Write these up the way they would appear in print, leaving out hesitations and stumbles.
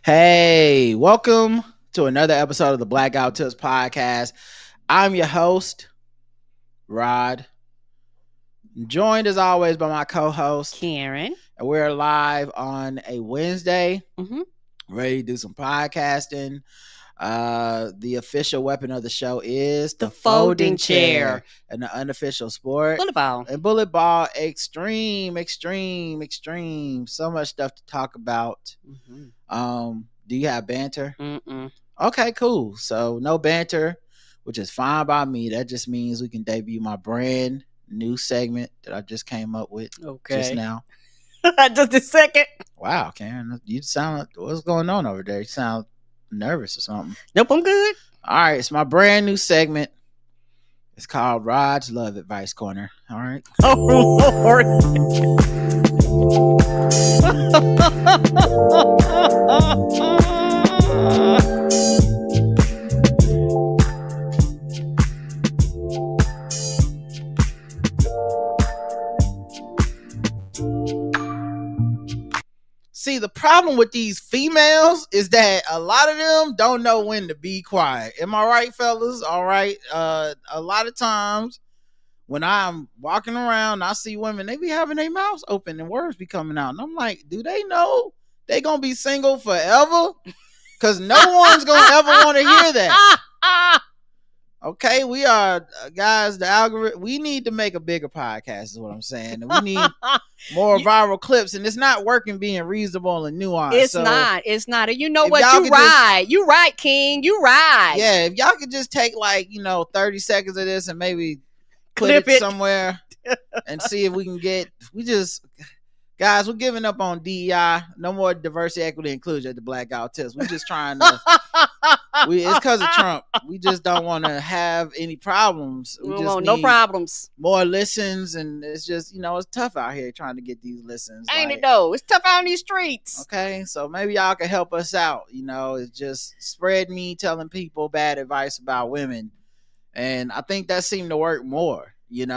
Hey, welcome to another episode of the Blackout Tips podcast. I'm your host, Rod, joined as always by my co-host, Karen. And we're live on a Wednesday, ready to do some podcasting. The official weapon of the show is the folding chair, and the unofficial sport, bullet ball. And bullet ball, extreme. So much stuff to talk about. Do you have banter? Okay, cool. So no banter, which is fine by me. That just means we can debut my brand new segment that I just came up with just now. Just a second. Wow, Karen, you sound like, what's going on over there? You sound nervous or something. Nope, I'm good. All right, it's my brand new segment. It's called Rod's Love Advice Corner. All right. Oh Lord. See, the problem with these females is that a lot of them don't know when to be quiet. Am I right, fellas? All right. A lot of times when I'm walking around, I see women, they be having their mouths open and words be coming out. And I'm like, do they know they gonna be single forever? Because no one's gonna ever want to hear that. Okay, we are, guys, the algorithm, we need to make a bigger podcast is what I'm saying. And we need more viral clips, and it's not working being reasonable and nuanced. It's not. And you know what? You right, King. You right. Yeah, if y'all could just take 30 seconds of this and maybe clip it somewhere and see if we can get, guys, we're giving up on DEI. No more diversity, equity, inclusion at the Blackout Tips. We're just trying to, it's because of Trump. We just don't want to have any problems. We just want no problems. More listens, and it's just, it's tough out here trying to get these listens. Ain't it though? It's tough out in these streets. Okay, so maybe y'all can help us out. It's just spread me telling people bad advice about women. And I think that seemed to work more, than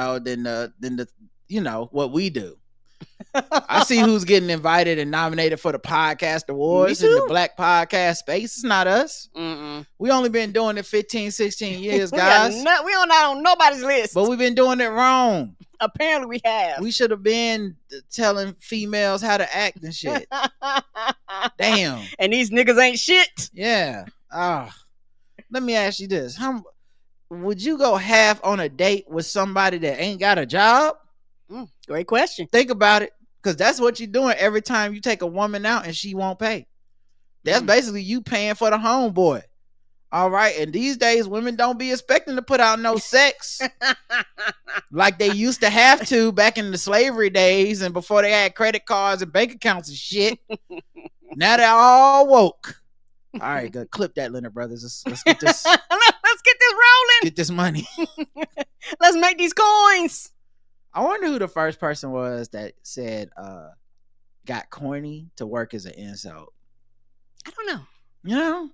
the what we do. I see who's getting invited and nominated for the podcast awards in the Black podcast space. It's not us. We only been doing it 15, 16 years, guys. We are not on nobody's list. But we've been doing it wrong. Apparently we have. We should have been telling females how to act and shit. Damn. And these niggas ain't shit. Yeah. Let me ask you this. How would you go half on a date with somebody that ain't got a job? Great question. Think about it, because that's what you're doing every time you take a woman out and she won't pay. That's basically you paying for the homeboy. All right. And these days, women don't be expecting to put out no sex like they used to have to back in the slavery days and before they had credit cards and bank accounts and shit. Now they're all woke. All right, good. Clip that, Leonard Brothers. Let's get this. Let's get this rolling. Get this money. Let's make these coins. I wonder who the first person was that said got corny to work as an insult. I don't know.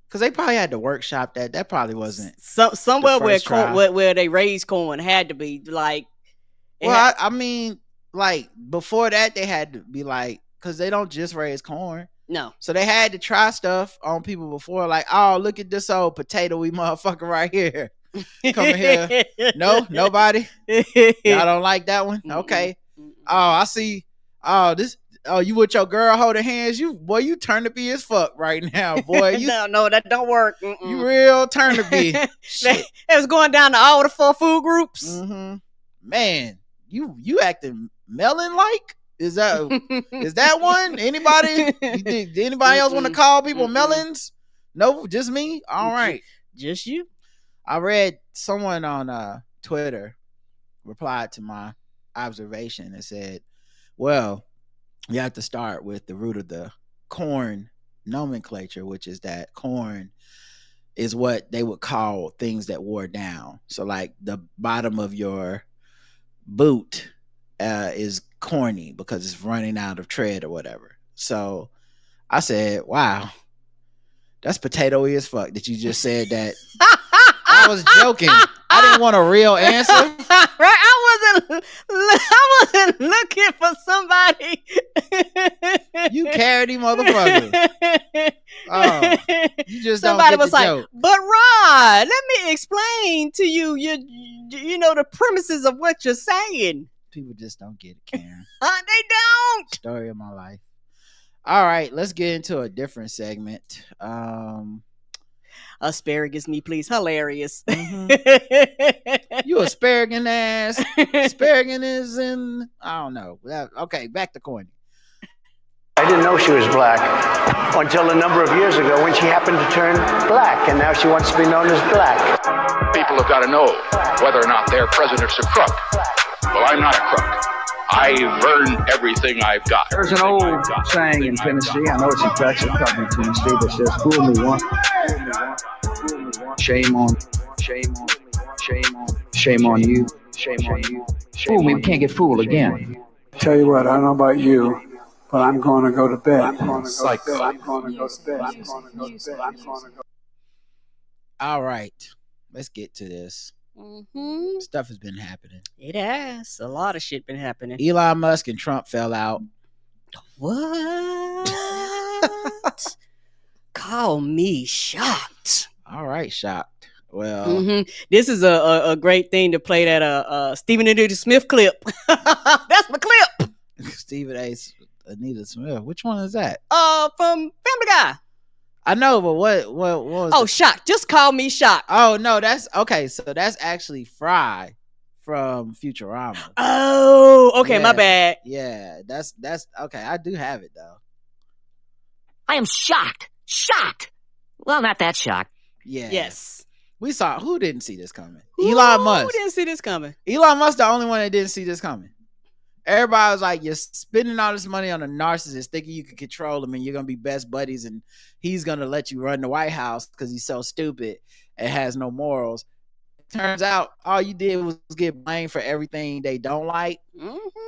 Because they probably had to workshop that. That probably wasn't somewhere where they raised corn had to be like. Well, I mean, like before that they had to be like, because they don't just raise corn. No. So they had to try stuff on people before, like, oh, look at this old potato-y motherfucker right here. Come here. No, nobody. Y'all don't like that one? Okay. Oh, I see. Oh, you with your girl holding hands? You turnipy as fuck right now, boy. No, that don't work. You real turnipy. It was going down to all the 4 food groups. Man, you acting melon like? Is that one? Anybody? Did anybody else want to call people melons? No, just me. All right, just you. I read someone on Twitter replied to my observation and said, well, you have to start with the root of the corn nomenclature, which is that corn is what they would call things that wore down. So like the bottom of your boot is corny because it's running out of tread or whatever. So I said, wow, that's potato-y as fuck that you just said that. I was joking. I didn't want a real answer. Right? I wasn't looking for somebody. You carroty motherfucker. Oh, you just somebody don't get was the like, joke. But Rod, let me explain to you, you know, the premises of what you're saying. People just don't get it, Karen. They don't. Story of my life. All right, let's get into a different segment. Asparagus me, please. Hilarious. Mm-hmm. You asparagus ass. Asparagus is in, I don't know. Okay, back to corny. I didn't know she was black until a number of years ago when she happened to turn black, and now she wants to be known as black. People have got to know whether or not their president's a crook. Well, I'm not a crook. I've earned everything I've got. There's an old saying in Tennessee, I know it's in Texas, probably in Tennessee, that says, fool me once, shame on you, fool me, we can't get fooled again. Tell you what, I don't know about you, but I'm going to go to bed. All right, let's get to this. Mm-hmm. Stuff has been happening. It has. A lot of shit been happening. Elon Musk and Trump fell out. What? Call me shocked. All right, shocked. Well, this is a great thing to play that Stephen A. Smith clip. That's my clip. Stephen A. Anita Smith. Which one is that? From Family Guy. I know, but what was? Oh, shocked. Just call me shocked. Oh no, that's okay. So that's actually Fry from Futurama. Oh, okay, yeah, my bad. Yeah, that's okay. I do have it though. I am shocked. Shocked. Well, not that shocked. Yeah. Yes. We saw who didn't see this coming. Elon Musk. Who didn't see this coming? Elon Musk, the only one that didn't see this coming. Everybody was like, you're spending all this money on a narcissist thinking you can control him and you're going to be best buddies and he's going to let you run the White House because he's so stupid and has no morals. Turns out all you did was get blamed for everything they don't like.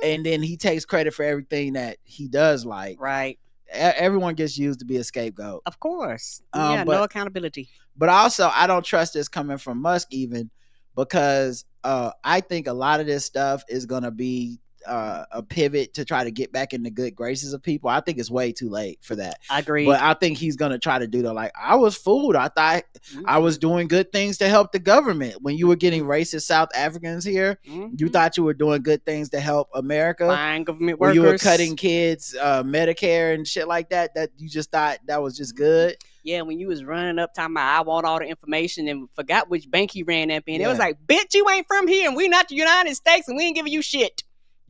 And then he takes credit for everything that he does like. Right. Everyone gets used to be a scapegoat. Of course. But, no accountability. But also, I don't trust this coming from Musk even because I think a lot of this stuff is going to be a pivot to try to get back in the good graces of people. I think it's way too late for that. I agree. But I think he's going to try to do that. Like, I was fooled. I thought I was doing good things to help the government. When you were getting racist South Africans here, you thought you were doing good things to help America. Fine government workers. You were cutting kids Medicare and shit like that, that you just thought that was just good. Yeah, when you was running up talking about I want all the information and forgot which bank he ran up in. It was like, bitch, you ain't from here and we not the United States and we ain't giving you shit.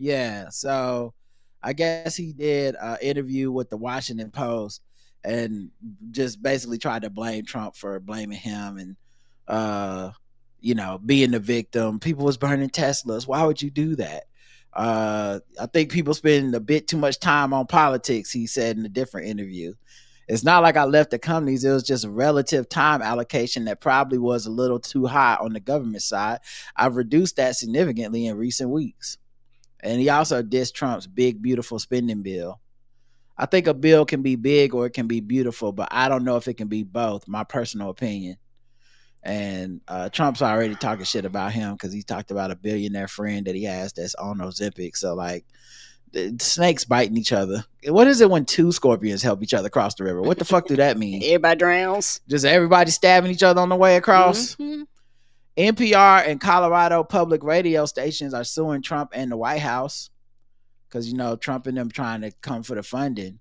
Yeah, so I guess he did an interview with the Washington Post and just basically tried to blame Trump for blaming him and, being the victim. People was burning Teslas. Why would you do that? I think people spend a bit too much time on politics, he said in a different interview. It's not like I left the companies. It was just a relative time allocation that probably was a little too high on the government side. I've reduced that significantly in recent weeks. And he also dissed Trump's big, beautiful spending bill. I think a bill can be big or it can be beautiful, but I don't know if it can be both, my personal opinion. And Trump's already talking shit about him because he talked about a billionaire friend that he has that's on Ozempic. So, like, the snakes biting each other. What is it when two scorpions help each other cross the river? What the fuck do that mean? Everybody drowns. Just everybody stabbing each other on the way across? NPR and Colorado public radio stations are suing Trump and the White House because, Trump and them trying to come for the funding.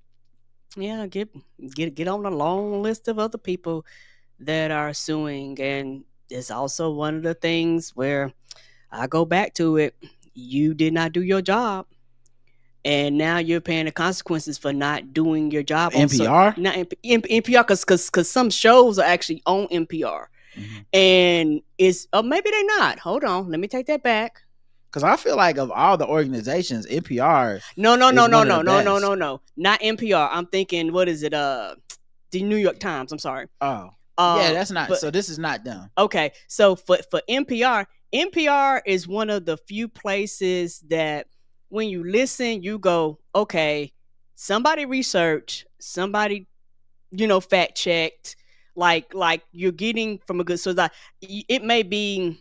Yeah, get on the long list of other people that are suing. And it's also one of the things where I go back to it. You did not do your job. And now you're paying the consequences for not doing your job. NPR? Not NPR, because some shows are actually on NPR. And it's maybe they're not. Hold on, let me take that back. Because I feel like of all the organizations, NPR. No, not NPR. I'm thinking, what is it? The New York Times. I'm sorry. Oh, yeah, that's not. So this is not them. Okay, so for NPR is one of the few places that when you listen, you go, okay, somebody researched, somebody, fact checked. Like you're getting from a good source. Like, it may be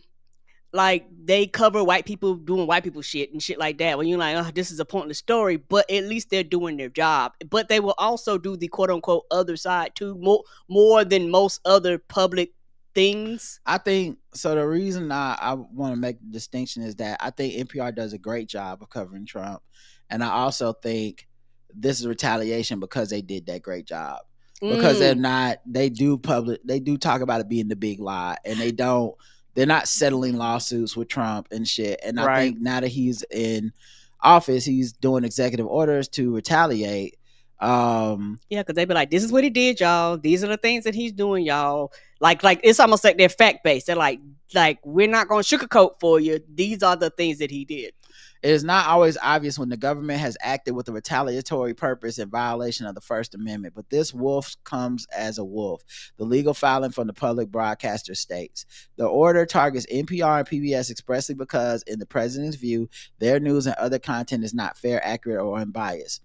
like they cover white people doing white people shit and shit like that. When you're like, oh, this is a pointless story, but at least they're doing their job. But they will also do the quote unquote other side too, more than most other public things. I think so. The reason I want to make the distinction is that I think NPR does a great job of covering Trump, and I also think this is retaliation because they did that great job. Because they're not, they do talk about it being the big lie, and they're not settling lawsuits with Trump and shit. And I think now that he's in office, he's doing executive orders to retaliate. Because they be like, this is what he did, y'all. These are the things that he's doing, y'all. Like it's almost like they're fact based. They're like we're not going to sugarcoat for you. These are the things that he did. It is not always obvious when the government has acted with a retaliatory purpose in violation of the First Amendment, but this wolf comes as a wolf. The legal filing from the public broadcaster states, the order targets NPR and PBS expressly because, in the president's view, their news and other content is not fair, accurate, or unbiased.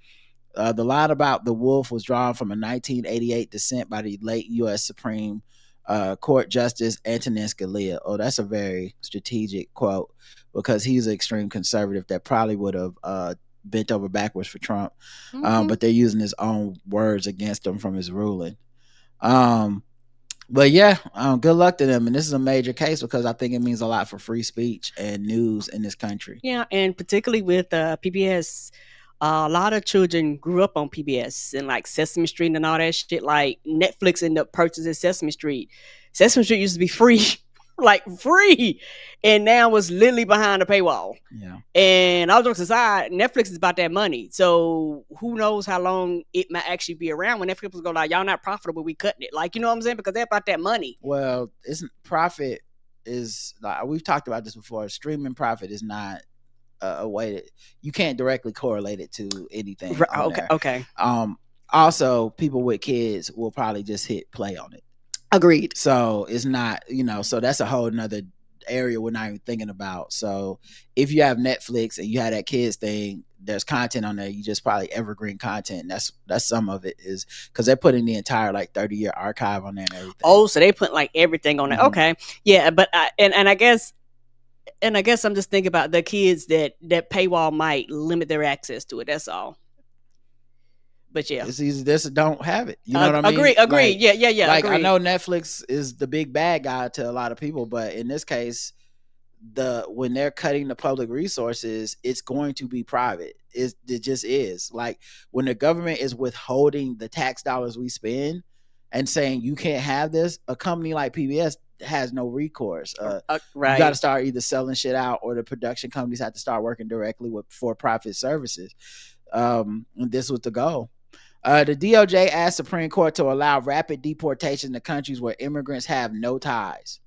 The line about the wolf was drawn from a 1988 dissent by the late U.S. Supreme Court Justice Antonin Scalia. Oh, that's a very strategic quote, because he's an extreme conservative that probably would have bent over backwards for Trump. But they're using his own words against him from his ruling. But yeah, good luck to them. And this is a major case because I think it means a lot for free speech and news in this country. Yeah, and particularly with PBS, a lot of children grew up on PBS and like Sesame Street and all that shit. Like Netflix ended up purchasing Sesame Street. Sesame Street used to be free. Like free, and now it's literally behind a paywall. Yeah. And all jokes aside, Netflix is about that money. So who knows how long it might actually be around when Netflix go like, y'all not profitable, we cutting it. Like, you know what I'm saying? Because they're about that money. Well, isn't profit is like we've talked about this before. Streaming profit is not a way that you can't directly correlate it to anything. Okay. Also, people with kids will probably just hit play on it. Agreed. So it's not, so that's a whole nother area we're not even thinking about. So if you have Netflix and you have that kids thing, there's content on there. You just probably evergreen content. That's some of it is because they're putting the entire 30-year archive on there and everything. Oh, so they put everything on there. Mm-hmm. Okay. Yeah, but I guess I'm just thinking about the kids that paywall might limit their access to it. That's all. But yeah, it's easy. This don't have it. You know what I mean? Agree. Yeah. Like agree. I know Netflix is the big bad guy to a lot of people, but in this case, when they're cutting the public resources, it's going to be private. It just is. Like when the government is withholding the tax dollars we spend and saying you can't have this, a company like PBS has no recourse. Right. You got to start either selling shit out, or the production companies have to start working directly with for-profit services. And this was the goal. The DOJ asked Supreme Court to allow rapid deportation to countries where immigrants have no ties.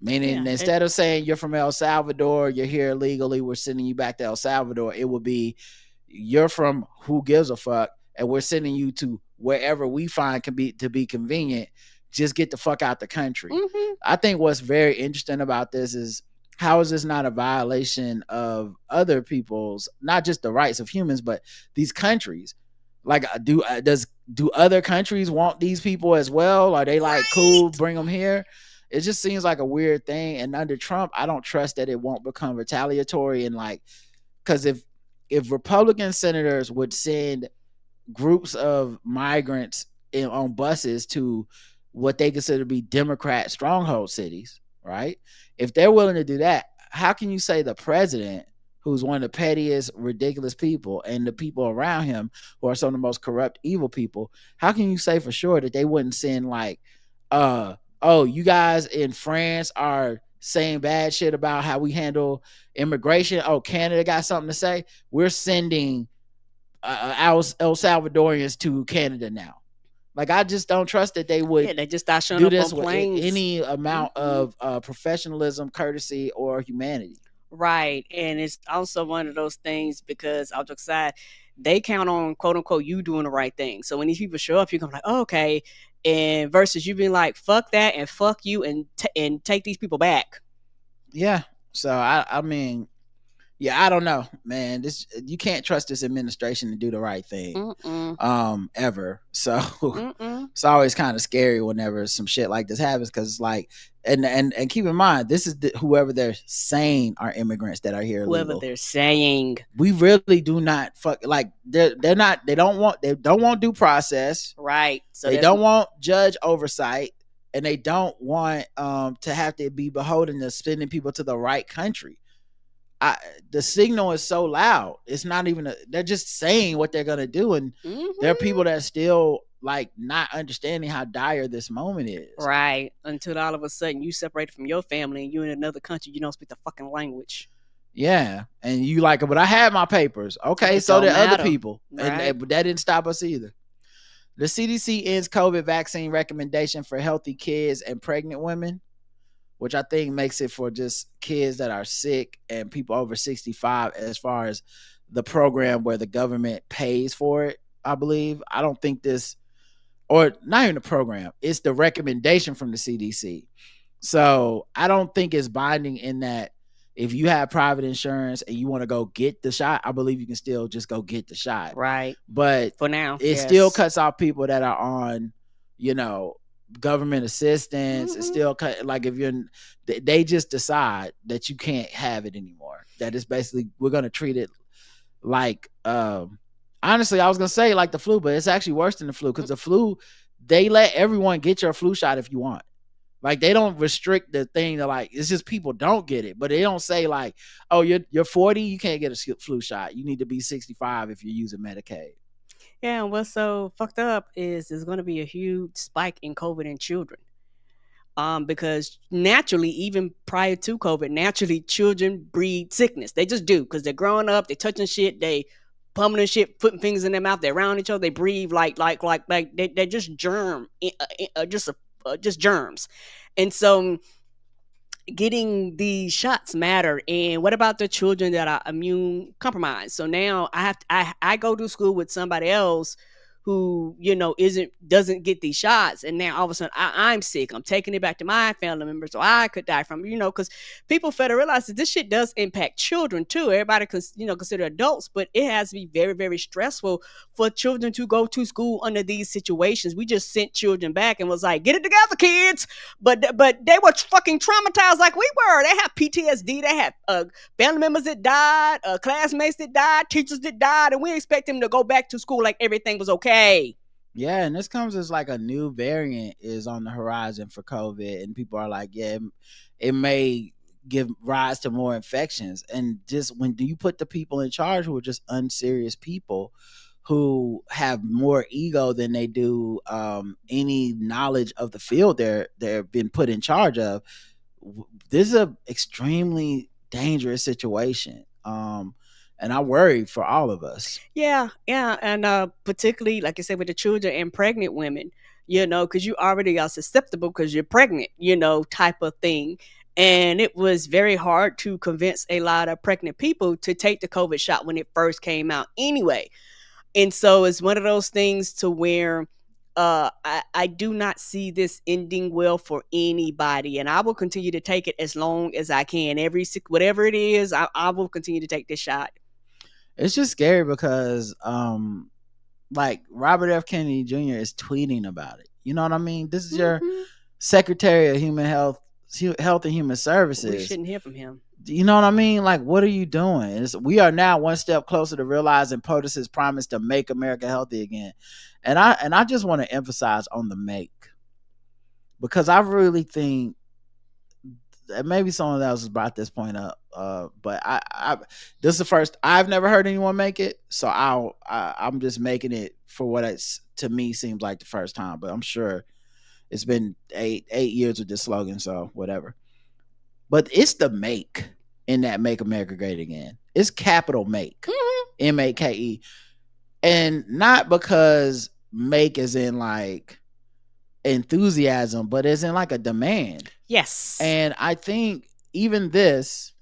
Meaning, instead of saying you're from El Salvador, you're here illegally, we're sending you back to El Salvador, it would be you're from who gives a fuck, and we're sending you to wherever we find to be convenient. Just get the fuck out the country. Mm-hmm. I think what's very interesting about this is, how is this not a violation of other people's, not just the rights of humans, but these countries? Like, do other countries want these people as well? Are they like, cool, bring them here? It just seems like a weird thing. And under Trump, I don't trust that it won't become retaliatory. And because if Republican senators would send groups of migrants on buses to what they consider to be Democrat stronghold cities, right? If they're willing to do that, how can you say the president, who's one of the pettiest, ridiculous people, and the people around him who are some of the most corrupt, evil people, how can you say for sure that they wouldn't send you guys in France are saying bad shit about how we handle immigration? Oh, Canada got something to say? We're sending El Salvadorians to Canada now. Like, I just don't trust that they would. Yeah, they just start showing do up this on with planes. any amount of professionalism, courtesy, or humanity. Right. And it's also one of those things because I'll just say they count on quote unquote you doing the right thing. So when these people show up, you're gonna be like, oh, okay. And versus you being like, fuck that and fuck you and take these people back. Yeah. So I mean, Yeah, I don't know, man. This, you can't trust this administration to do the right thing. Ever. So it's always kind of scary whenever some shit like this happens, because it's like, and keep in mind, this is whoever they're saying are immigrants that are here illegal. Whoever they're saying. We really do not fuck, like they don't want due process. Right. So they don't want judge oversight, and they don't want to have to be beholden to sending people to the right country. The signal is so loud. It's not even they're just saying what they're gonna do, and there are people that are still like not understanding how dire this moment is. Right. Until all of a sudden you separate from your family and you're in another country, you don't speak the fucking language. Yeah, and you like, but I had my papers. Okay, so did other people, and that didn't stop us either. The CDC ends COVID vaccine recommendation for healthy kids and pregnant women, which I think makes it for just kids that are sick and people over 65 as far as the program where the government pays for it, I believe. I don't think this, or not even the program, it's the recommendation from the CDC. So I don't think it's binding in that if you have private insurance and you want to go get the shot, I believe you can still just go get the shot. Right. But for now, it still cuts off people that are on, government assistance. It's still like if they just decide that you can't have it anymore. That is basically, we're going to treat it like, honestly, I was going to say like the flu, but it's actually worse than the flu, because the flu, they let everyone get your flu shot if you want. Like they don't restrict the thing to like, it's just people don't get it, but they don't say like, oh, you're 40, you can't get a flu shot. You need to be 65 if you're using Medicaid. Yeah, and what's so fucked up is there's going to be a huge spike in COVID in children. Because naturally, even prior to COVID, naturally children breed sickness. They just do, because they're growing up, they're touching shit, they pummeling shit, putting fingers in their mouth, they're around each other, they breathe like they're just just germs. And so getting these shots matter. And what about the children that are immune compromised? So now I go to school with somebody else who doesn't get these shots, and now all of a sudden I'm sick. I'm taking it back to my family members, so I could die from because people fail to realize that this shit does impact children too. Everybody consider adults, but it has to be very, very stressful for children to go to school under these situations. We just sent children back and was like, get it together, kids. But they were fucking traumatized like we were. They have PTSD. They had family members that died, classmates that died, teachers that died, and we expect them to go back to school like everything was okay. Yeah, and this comes as like a new variant is on the horizon for COVID, and people are like, yeah, it may give rise to more infections. And just when do you put the people in charge who are just unserious people who have more ego than they do any knowledge of the field they're been put in charge of? This is an extremely dangerous situation. And I worry for all of us. Yeah. And particularly, like I said, with the children and pregnant women, because you already are susceptible because you're pregnant, type of thing. And it was very hard to convince a lot of pregnant people to take the COVID shot when it first came out anyway. And so it's one of those things to where I do not see this ending well for anybody. And I will continue to take it as long as I can. Whatever it is, I will continue to take this shot. It's just scary because like Robert F. Kennedy Jr. is tweeting about it. You know what I mean? This is your Secretary of Health and Human Services. We shouldn't hear from him. You know what I mean? Like, what are you doing? We are now one step closer to realizing POTUS's promise to make America healthy again. And I just want to emphasize on the make, because I really think maybe someone else has brought this point up, but I this is the first I've never heard anyone make it, so I'm just making it for what it's to me seems like the first time, but I'm sure it's been eight years with this slogan, so whatever. But it's the make in that Make America Great Again. It's capital Make, MAKE, and not because make is in like enthusiasm, but as in like a demand. Yes. And I think even this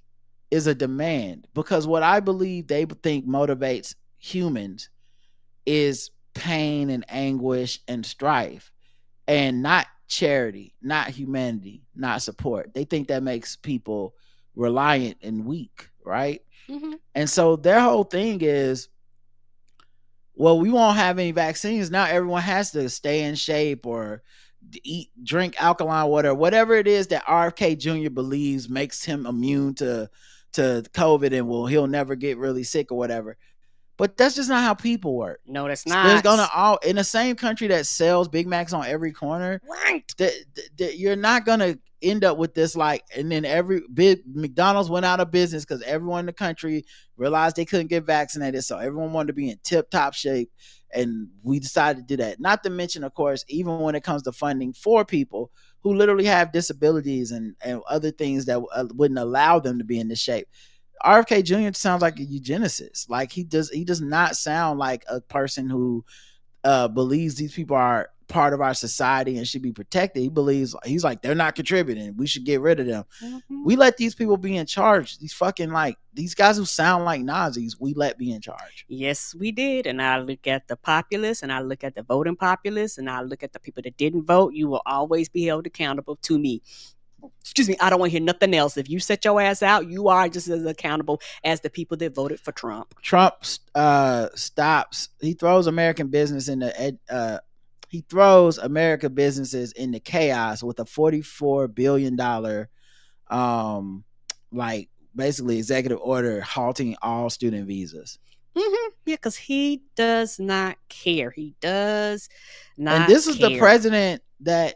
is a demand, because what I believe they think motivates humans is pain and anguish and strife, and not charity, not humanity, not support. They think that makes people reliant and weak, right? And so their whole thing is, well, we won't have any vaccines. Now everyone has to stay in shape or drink alkaline water, whatever it is that RFK Jr. believes makes him immune to COVID and he'll never get really sick or whatever. But that's just not how people work. No, that's not. There's gonna in the same country that sells Big Macs on every corner. Right. You're not gonna end up with this and then every McDonald's went out of business because everyone in the country realized they couldn't get vaccinated, so everyone wanted to be in tip-top shape, and we decided to do that. Not to mention, of course, even when it comes to funding for people who literally have disabilities and other things that wouldn't allow them to be in this shape. RFK Jr. sounds like a eugenicist. Like he does not sound like a person who believes these people are part of our society and should be protected. He's like, they're not contributing, we should get rid of them. We let these people be in charge. These fucking these guys who sound like Nazis, we let be in charge. Yes, we did. And I look at the populace, and I look at the voting populace, and I look at the people that didn't vote. You will always be held accountable to me. Excuse me, I don't want to hear nothing else. If you set your ass out, you are just as accountable as the people that voted for Trump. Trump he throws American business American businesses into chaos with a $44 billion basically executive order halting all student visas. Yeah, because he does not care. He does not. And this is the president that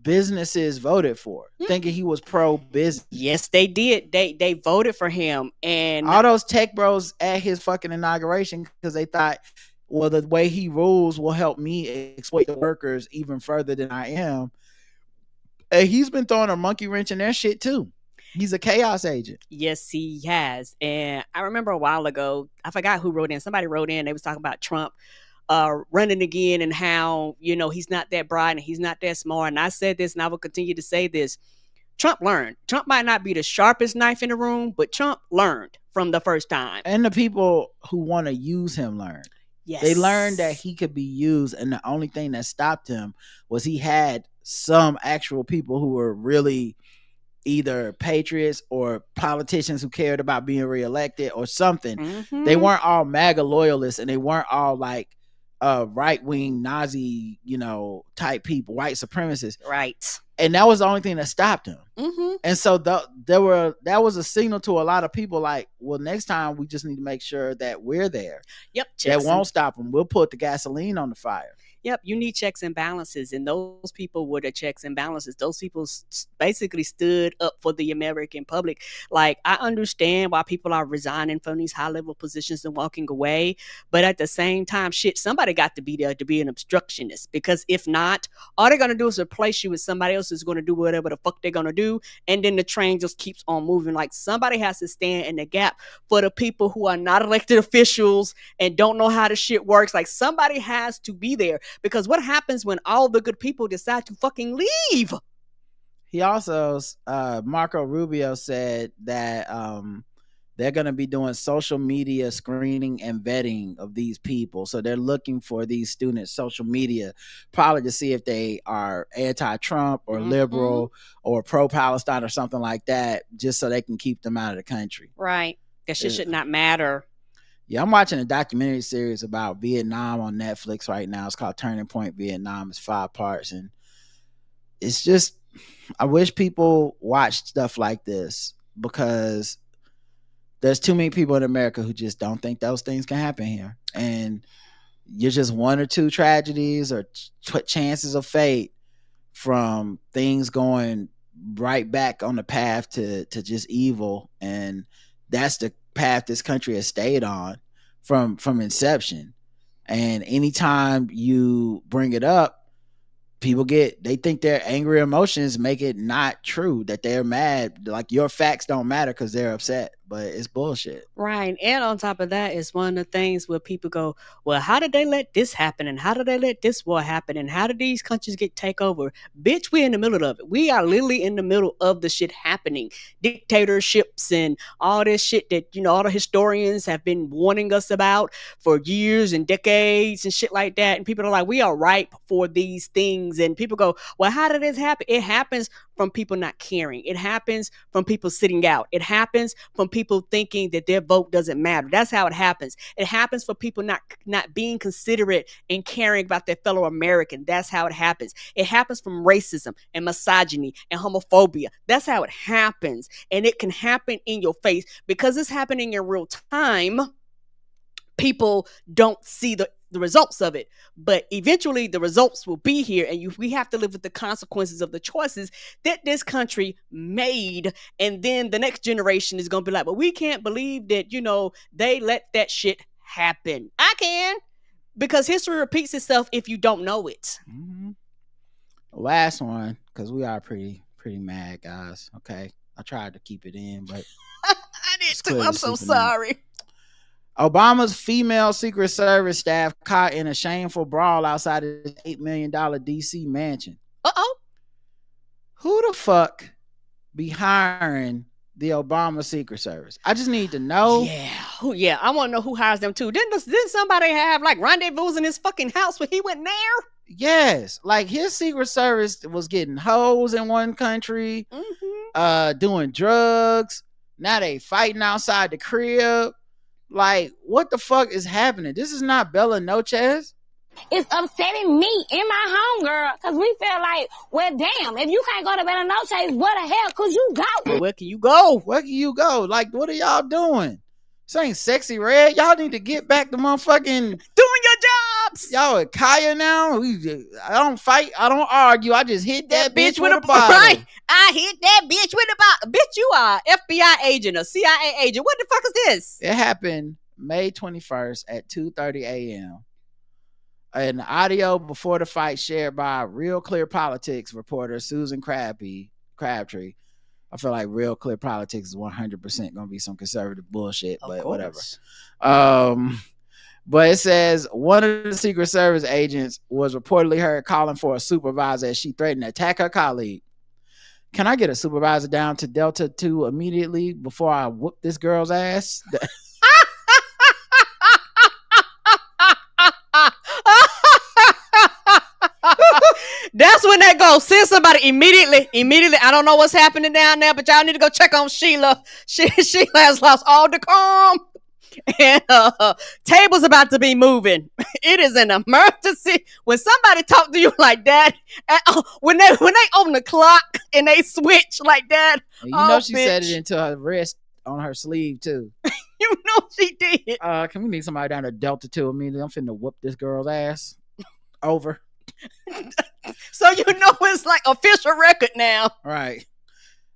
businesses voted for, thinking he was pro-business. Yes, they did. They voted for him, and all those tech bros at his fucking inauguration because they thought, well, the way he rules will help me exploit the workers even further than I am. And he's been throwing a monkey wrench in their shit too. He's a chaos agent. Yes, he has. And I remember a while ago, I forgot who wrote in. Somebody wrote in. They was talking about Trump running again and how, he's not that bright and he's not that smart. And I said this, and I will continue to say this. Trump learned. Trump might not be the sharpest knife in the room, but Trump learned from the first time. And the people who want to use him learned. Yes. They learned that he could be used, and the only thing that stopped him was he had some actual people who were really either patriots or politicians who cared about being reelected or something. They weren't all MAGA loyalists, and they weren't all right-wing Nazi, type people, white supremacists. Right. And that was the only thing that stopped him. And so that was a signal to a lot of people well, next time we just need to make sure that we're there. Yep. That won't stop them. We'll put the gasoline on the fire. Yep, you need checks and balances, and those people were the checks and balances. Those people basically stood up for the American public. I understand why people are resigning from these high-level positions and walking away, but at the same time, somebody got to be there to be an obstructionist, because if not, all they're going to do is replace you with somebody else who's going to do whatever the fuck they're going to do, and then the train just keeps on moving. Somebody has to stand in the gap for the people who are not elected officials and don't know how the shit works. Somebody has to be there. Because what happens when all the good people decide to fucking leave? He also, Marco Rubio said that they're going to be doing social media screening and vetting of these people. So they're looking for these students' social media, probably to see if they are anti-Trump or liberal or pro-Palestine or something like that, just so they can keep them out of the country. Right. That shit should not matter. Yeah, I'm watching a documentary series about Vietnam on Netflix right now. It's called Turning Point Vietnam. It's 5 parts. And it's just, I wish people watch stuff like this, because there's too many people in America who just don't think those things can happen here. And you're just one or two tragedies or chances of fate from things going right back on the path to just evil. And that's the path this country has stayed on from inception. And anytime you bring it up, people they think their angry emotions make it not true, that they're mad. Your facts don't matter because they're upset, but it's bullshit. Right. And on top of that, it's one of the things where people go, well, how did they let this happen? And how did they let this war happen? And how did these countries take over? Bitch, we're in the middle of it. We are literally in the middle of the shit happening. Dictatorships and all this shit that, all the historians have been warning us about for years and decades and shit like that. And people are like, we are ripe for these things. And people go, well, how did this happen? It happens from people not caring. It happens from people sitting out. It happens from people thinking that their vote doesn't matter. That's how it happens. It happens for people not being considerate and caring about their fellow American. That's how it happens. It happens from racism and misogyny and homophobia. That's how it happens. And it can happen in your face because it's happening in real time. People don't see the results of it, but eventually the results will be here, and we have to live with the consequences of the choices that this country made. And then the next generation is going to be like, but we can't believe that, they let that shit happen. I can, because history repeats itself if you don't know it. Mm-hmm. Last one, because we are pretty mad, guys. Okay, I tried to keep it in, but I did too. I'm so sorry. Obama's female Secret Service staff caught in a shameful brawl outside his $8 million DC mansion. Uh-oh. Who the fuck be hiring the Obama Secret Service? I just need to know. Yeah. I want to know who hires them too. Didn't somebody have like rendezvous in his fucking house when he went there? Yes. Like his Secret Service was getting hoes in one country, doing drugs. Now they fighting outside the crib. Like, what the fuck is happening? This is not Bella Noches. It's upsetting me in my home, girl, because we feel like, well, damn, if you can't go to Bella Noches, where the hell could you go? Where can you go? Where can you go? Like, what are y'all doing? This ain't Sexy Red. Y'all need to get back to motherfucking doing your jobs. Y'all at Kaya now. I don't fight. I don't argue. I just hit that bitch with a bottle. Right. I hit that bitch with a bottle. Bitch, you are an FBI agent, a CIA agent. What the fuck is this? It happened May 21st at 2:30 a.m. An audio before the fight shared by Real Clear Politics reporter Susan Crabtree. I feel like Real Clear Politics is 100% going to be some conservative bullshit, but whatever. But it says one of the Secret Service agents was reportedly heard calling for a supervisor as she threatened to attack her colleague. Can I get a supervisor down to Delta 2 immediately before I whoop this girl's ass? That's when they go send somebody immediately. I don't know what's happening down there, but y'all need to go check on Sheila. Sheila has lost all decorum, and table's about to be moving. It is an emergency when somebody talk to you like that. When they open the clock and they switch like that. And she said it into her wrist on her sleeve too. You know she did. Can we need somebody down to Delta 2 immediately? I'm finna whoop this girl's ass. Over. So it's like official record now. Right.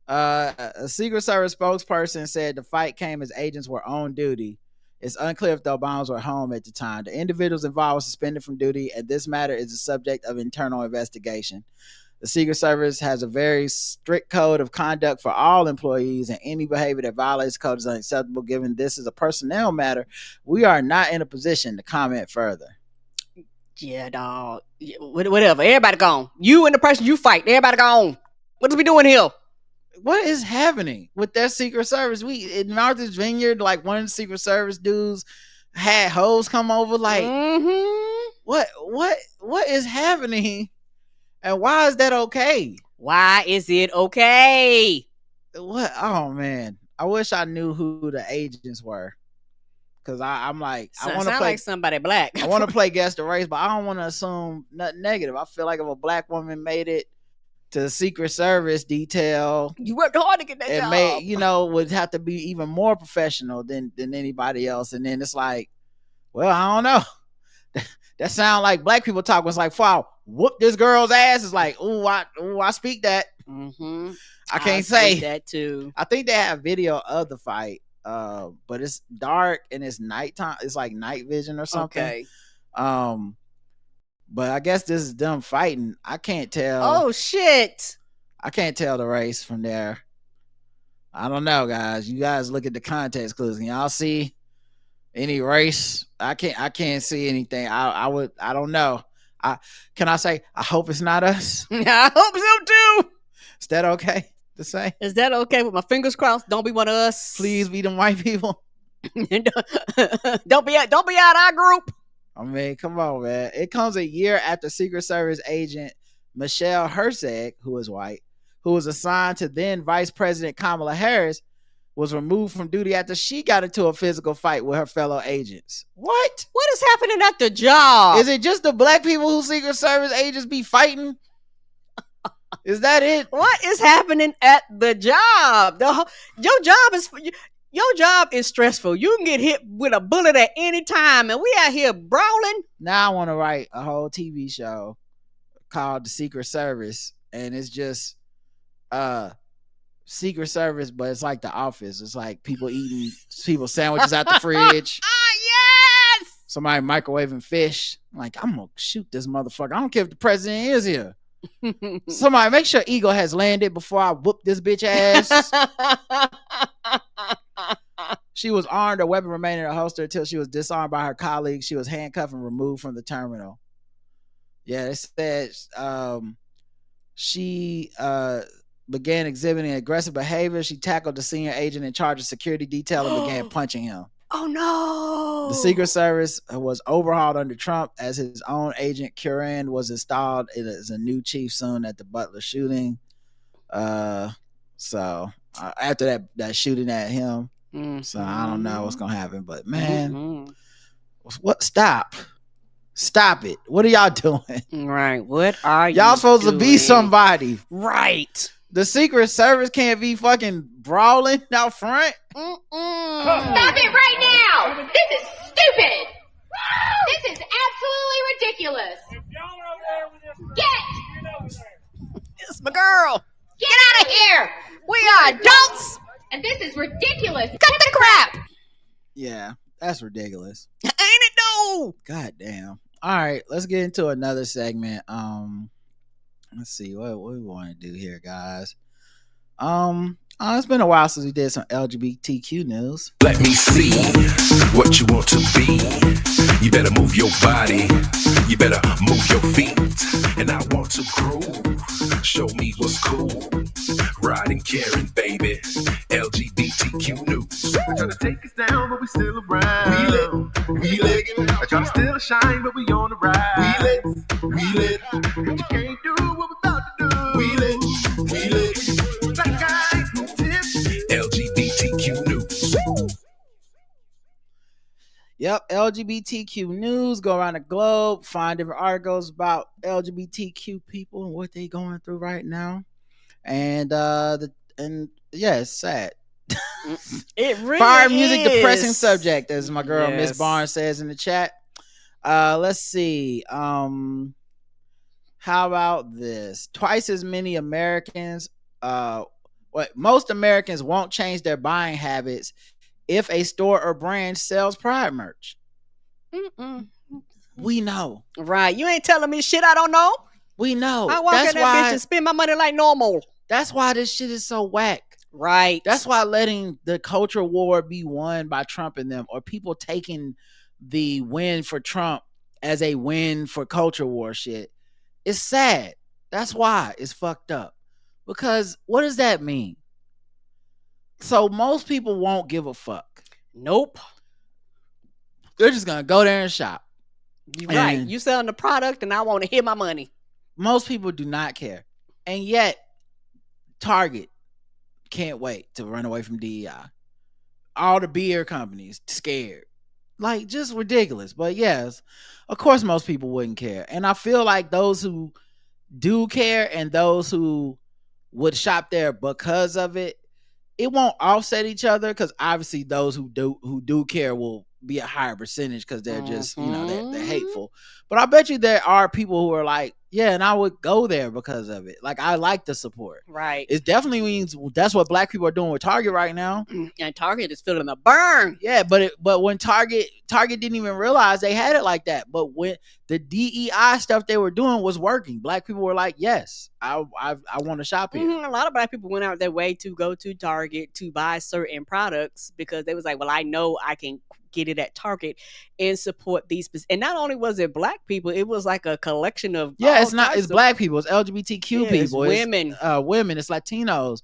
A Secret Service spokesperson said the fight came as agents were on duty. It's unclear if the Obamas were home at the time. The individuals involved were suspended from duty, and this matter is the subject of internal investigation. The Secret Service has a very strict code of conduct for all employees, and any behavior that violates the code is unacceptable. Given this is a personnel matter, we are not in a position to comment further. Yeah, dog. Whatever. Everybody gone. You and the person you fight. Everybody gone. What are we doing here? What is happening with that Secret Service? In Martha's Vineyard, like one of the Secret Service dudes had hoes come over. Like, what is happening? And why is that okay? Why is it okay? What? Oh man, I wish I knew who the agents were. Cause I'm like, I want to play like somebody black. I want to play guess the race, but I don't want to assume nothing negative. I feel like if a black woman made it to the Secret Service detail, you worked hard to get that job. Would have to be even more professional than anybody else. And then it's like, well, I don't know. That sound like black people talk. It's like, wow, whoop this girl's ass. It's like, I speak that. Mm-hmm. I can't say that too. I think they have video of the fight. But it's dark and it's nighttime. It's like night vision or something. Okay. But I guess this is them fighting. I can't tell. Oh shit! I can't tell the race from there. I don't know, guys. You guys look at the context clues. Can y'all see any race? I can't see anything. I don't know. Can I say I hope it's not us? I hope so too. Is that okay to say? Is that okay with my fingers crossed? Don't be one of us. Please be them white people. Don't be out our group. I mean, come on, man. It comes a year after Secret Service agent Michelle Herzog, who is white, who was assigned to then Vice President Kamala Harris, was removed from duty after she got into a physical fight with her fellow agents. What? What is happening at the job? Is it just the black people who Secret Service agents be fighting? Is that it? What is happening at the job? Your job is stressful. You can get hit with a bullet at any time, and we out here brawling. Now I want to write a whole TV show called The Secret Service, and it's just Secret Service, but it's like The Office. It's like people eating people sandwiches out the fridge. Yes! Somebody microwaving fish. Like, I'm gonna shoot this motherfucker. I don't care if the president is here. Somebody make sure Eagle has landed before I whoop this bitch ass. She was armed. Her weapon remained in her holster until she was disarmed by her colleagues. She was handcuffed and removed from the terminal. Yeah, it said she began exhibiting aggressive behavior. She tackled the senior agent in charge of security detail and began punching him. Oh no! The Secret Service was overhauled under Trump as his own agent Curran was installed as a new chief soon at the Butler shooting. So after that shooting at him, so I don't know what's gonna happen. But man, what? Stop it! What are y'all doing? Right? What are y'all supposed doing? To be somebody? Right? The Secret Service can't be fucking brawling out front. Stop it right now! This is stupid! This is absolutely ridiculous! Get! It's my girl! Get out of here! We are adults! And this is ridiculous! Cut the crap! Yeah, that's ridiculous. Ain't it though? God damn. All right, let's get into another segment. Let's see what we want to do here, guys. It's been a while since we did some LGBTQ news. Let me see what you want to be. You better move your body. You better move your feet. And I want to groove. Show me what's cool. Riding, caring, baby. LGBTQ news. They're trying to take us down, but we still around. We lit. They're trying to steal a shine, but we on the ride. We lit. You can't do what we're about to do. We lit. Black guys, LGBTQ news. Yep, LGBTQ news. Go around the globe, find different articles about LGBTQ people and what they going through right now. And it's sad. It really Fire music, is. depressing subject, as my girl Yes. Miss Barnes says in the chat. Let's see. How about this? Twice as many Americans. Most Americans won't change their buying habits if a store or brand sells Pride merch. We know. Right. You ain't telling me shit I don't know. We know. I walk in that bitch and spend my money like normal. That's why this shit is so whack. Right. That's why letting the culture war be won by Trump and them, or people taking the win for Trump as a win for culture war shit, is sad. That's why it's fucked up. Because what does that mean? So most people won't give a fuck. Nope. They're just gonna go there and shop. Right. You selling the product and I want to hear my money. Most people do not care. And yet Target can't wait to run away from DEI. All the beer companies scared. Like, just ridiculous. But yes, of course most people wouldn't care. And I feel like those who do care and those who would shop there because of it, it won't offset each other, because obviously those who do care will be a higher percentage because they're just, they're hateful. But I bet you there are people who are like, yeah, and I would go there because of it. Like, I like the support. Right. It definitely means that's what black people are doing with Target right now. And Target is feeling the burn. Yeah, but when Target didn't even realize they had it like that. But when the DEI stuff they were doing was working, black people were like, yes, I want to shop here. A lot of black people went out their way to go to Target to buy certain products because they was like, well, I know I can get it at Target and support these. And not only was it black people, it was like a collection of it's black people, it's LGBTQ people, it's women, it's Latinos,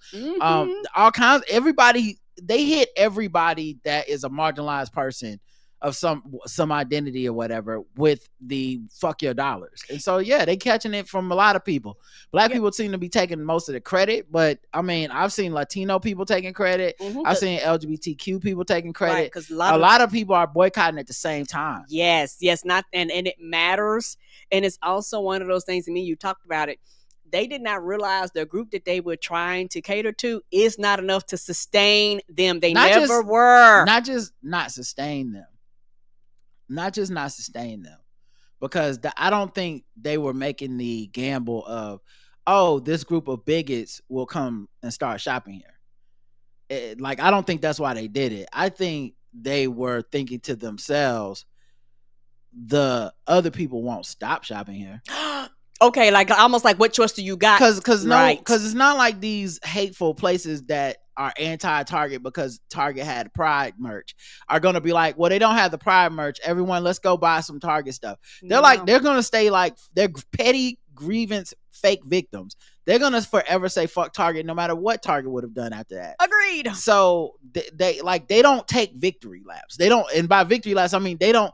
all kinds. Everybody, they hit everybody that is a marginalized person of some identity or whatever with the fuck your dollars. And so yeah, they catching it from a lot of people. Black people seem to be taking most of the credit, but I mean, I've seen Latino people taking credit. I've seen LGBTQ people taking credit. Because a lot of people are boycotting at the same time. Yes, not and it matters. And it's also one of those things, to me, you talked about it. They did not realize the group that they were trying to cater to is not enough to sustain them. They never were. Not just not sustain them. Not just not sustain them. Because I don't think they were making the gamble of, oh, this group of bigots will come and start shopping here. I don't think that's why they did it. I think they were thinking to themselves, the other people won't stop shopping here. Okay, almost like, what choice do you got? Because it's not like these hateful places that are anti-Target because Target had Pride merch are gonna be like, well, they don't have the Pride merch. Everyone, let's go buy some Target stuff. They're gonna stay like they're petty grievance fake victims. They're gonna forever say fuck Target, no matter what Target would have done after that. Agreed. So they don't take victory laps. They don't, and by victory laps I mean they don't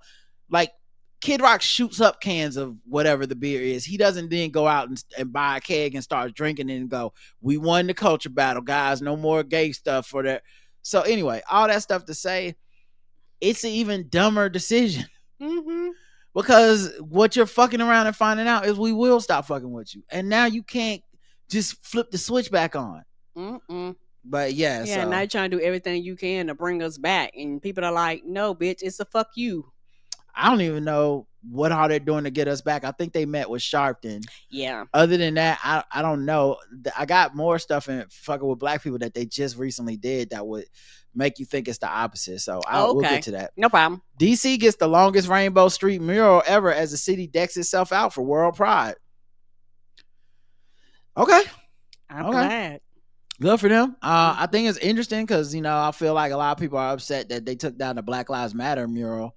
like. Kid Rock shoots up cans of whatever the beer is. He doesn't then go out and buy a keg and start drinking and go, we won the culture battle, guys. No more gay stuff for that. So anyway, all that stuff to say, it's an even dumber decision. Because what you're fucking around and finding out is we will stop fucking with you. And now you can't just flip the switch back on. But yeah. Now you're trying to do everything you can to bring us back. And people are like, no, bitch, it's a fuck you. I don't even know what all they're doing to get us back. I think they met with Sharpton. Yeah. Other than that, I don't know. I got more stuff in fucking with black people that they just recently did that would make you think it's the opposite. So we'll get to that. No problem. DC gets the longest Rainbow Street mural ever as the city decks itself out for World Pride. Okay. I'm glad. Good for them. I think it's interesting because, I feel like a lot of people are upset that they took down the Black Lives Matter mural.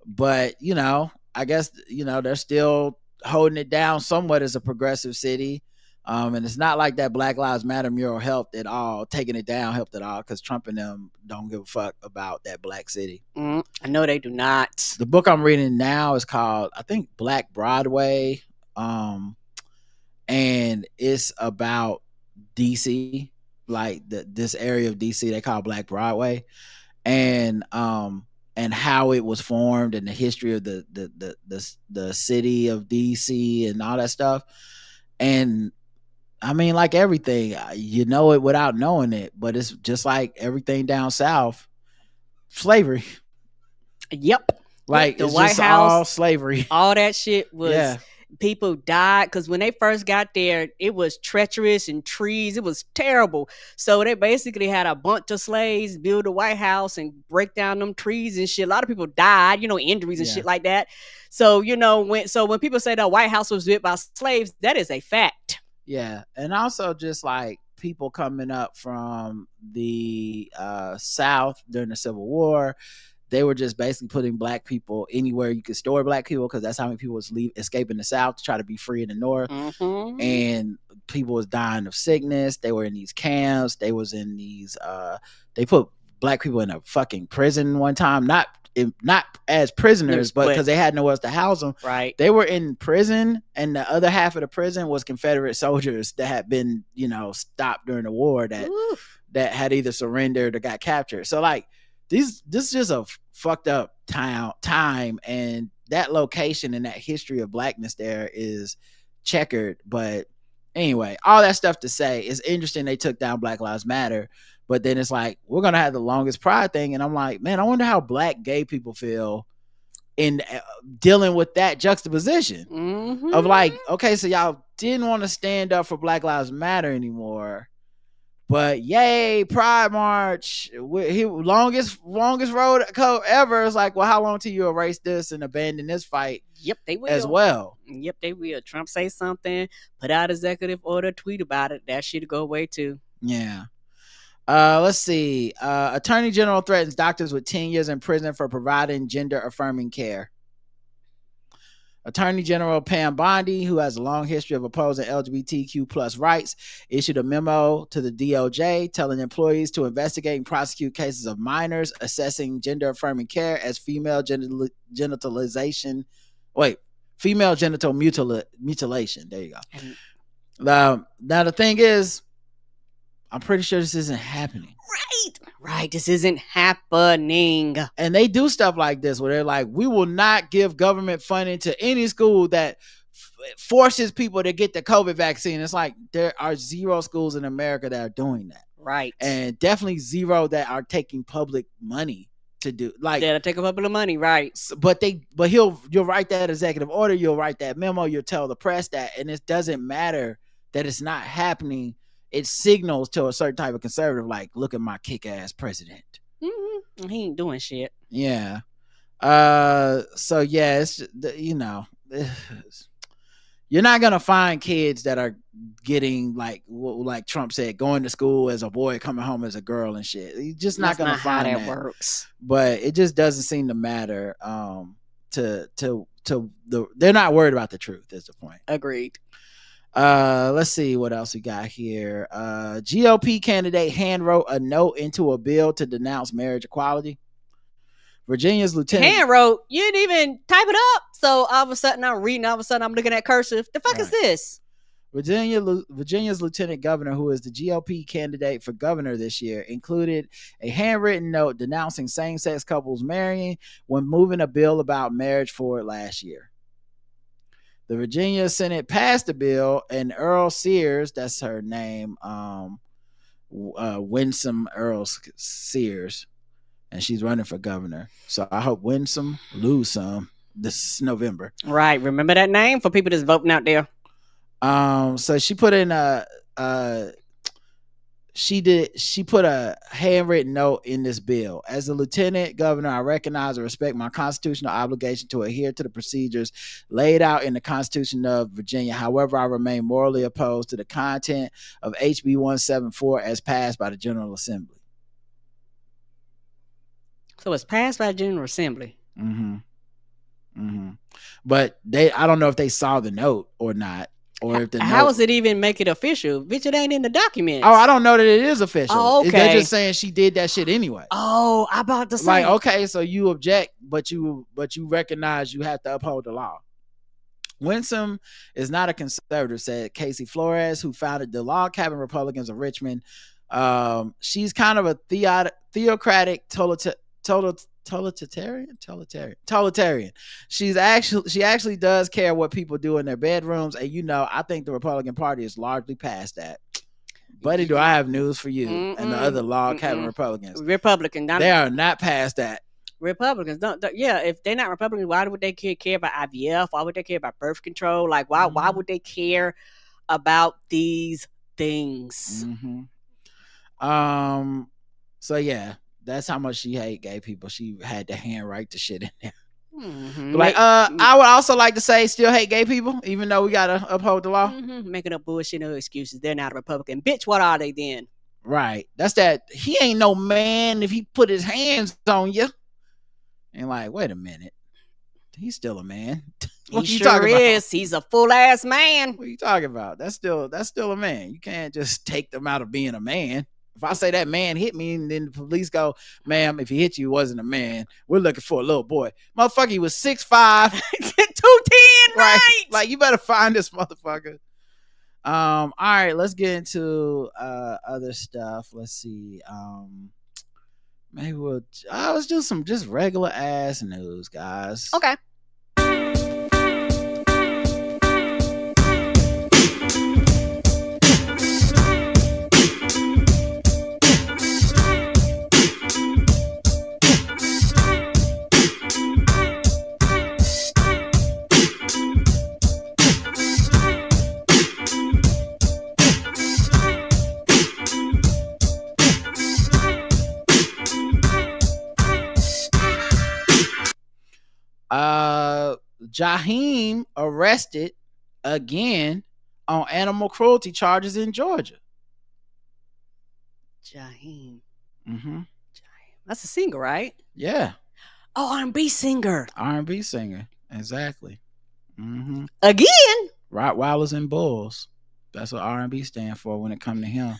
But I guess they're still holding it down somewhat as a progressive city, and it's not like that Black Lives Matter mural helped at all. Taking it down helped at all because Trump and them don't give a fuck about that black city. I know they do not. The book I'm reading now is called, I think, Black Broadway, and it's about DC, like this area of DC they call Black Broadway, and how it was formed and the history of the city of DC and all that stuff. And I mean, like everything, you know it without knowing it, but it's just like everything down south, slavery. Yep. Like the it's White just House, all slavery. All that shit was people died because when they first got there, it was treacherous and trees. It was terrible. So they basically had a bunch of slaves build a White House and break down them trees and shit. A lot of people died, injuries and shit like that. So, when people say the White House was built by slaves, that is a fact. Yeah. And also just like people coming up from the South during the Civil War, they were just basically putting black people anywhere you could store black people because that's how many people was escaping the South to try to be free in the North. And people was dying of sickness. They were in these camps. They was in these they put black people in a fucking prison one time, not as prisoners, but because they had nowhere else to house them. Right. They were in prison, and the other half of the prison was Confederate soldiers that had been, stopped during the war that had either surrendered or got captured. So like this is just a fucked up time, and that location and that history of blackness there is checkered. But anyway, all that stuff to say, it's interesting they took down Black Lives Matter, but then it's like, we're gonna have the longest pride thing, and I'm like, man, I wonder how black gay people feel in dealing with that juxtaposition of like, okay, so y'all didn't want to stand up for Black Lives Matter anymore, but yay, Pride March, longest road ever. It's like, well, how long till you erase this and abandon this fight? Yep, they will as well. Yep, they will. Trump say something, put out executive order, tweet about it. That shit'll go away too. Yeah. Let's see. Attorney General threatens doctors with 10 years in prison for providing gender affirming care. Attorney General Pam Bondi, who has a long history of opposing LGBTQ plus rights, issued a memo to the DOJ telling employees to investigate and prosecute cases of minors assessing gender affirming care as female genital mutilation. There you go. Now the thing is, I'm pretty sure this isn't happening. Right. This isn't happening. And they do stuff like this where they're like, we will not give government funding to any school that forces people to get the COVID vaccine. It's like there are 0 schools in America that are doing that. Right. And definitely 0 that are taking public money to do like they're taking public money, right? But you'll write that executive order, you'll write that memo, you'll tell the press that, and it doesn't matter that it's not happening. It signals to a certain type of conservative, like, look at my kick-ass president. Mm-hmm. He ain't doing shit. Yeah. So yeah, it's, you know, you're not gonna find kids that are getting like Trump said, going to school as a boy, coming home as a girl and shit. You're just not gonna find how that works. But it just doesn't seem to matter. They're not worried about the truth. Is the point. Agreed. Let's see what else we got here. GOP candidate handwrote a note into a bill to denounce marriage equality. Virginia's lieutenant handwrote. You didn't even type it up. So all of a sudden I'm reading. All of a sudden I'm looking at cursive. The fuck is this? Virginia's lieutenant governor, who is the GOP candidate for governor this year, included a handwritten note denouncing same-sex couples marrying when moving a bill about marriage forward last year. The Virginia Senate passed the bill, and Earl Sears, that's her name, Winsome Earl Sears, and she's running for governor. So I hope Winsome lose some this November. Right. Remember that name for people that's voting out there. So she put in she put a handwritten note in this bill. As the lieutenant governor, I recognize and respect my constitutional obligation to adhere to the procedures laid out in the Constitution of Virginia. However, I remain morally opposed to the content of HB 174 as passed by the General Assembly. So it's passed by the General Assembly. But I don't know if they saw the note or not. Or if how does it even make it official? Bitch, it ain't in the documents. Oh, I don't know that it is official. Oh, okay. They're just saying she did that shit anyway. Oh, I about to say. Like, okay, so you object, but you recognize you have to uphold the law. Winsome is not a conservative, said Casey Flores, who founded the Log Cabin Republicans of Richmond. She's kind of a theocratic totalitarian. She actually does care what people do in their bedrooms, and I think the Republican Party is largely past that. Buddy, do I have news for you and the other Log Cabin Republicans? They are not past that. Republicans don't. Yeah, if they're not Republicans, why would they care about IVF? Why would they care about birth control? Like, why would they care about these things? So yeah. That's how much she hate gay people. She had to handwrite the shit in there. Like, I would also like to say, still hate gay people, even though we gotta uphold the law. Making up bullshit, no excuses. They're not a Republican. Bitch, what are they then? Right. That's that. He ain't no man if he put his hands on you. And like, wait a minute, he's still a man. What he sure is. About? He's a full ass man. What are you talking about? That's still a man. You can't just take them out of being a man. If I say that man hit me, and then the police go, ma'am, if he hit you, it wasn't a man. We're looking for a little boy. Motherfucker, he was 6'5", 210, right? Like, you better find this motherfucker. All right, let's get into other stuff. Let's see. Maybe let's do some just regular ass news, guys. Okay. Jaheim arrested again on animal cruelty charges in Georgia. Jaheim. That's a singer, right? Yeah. Oh, R&B singer. R&B singer. Exactly. Mm-hmm. Again? Rottweilers and bulls. That's what R&B stand for when it comes to him.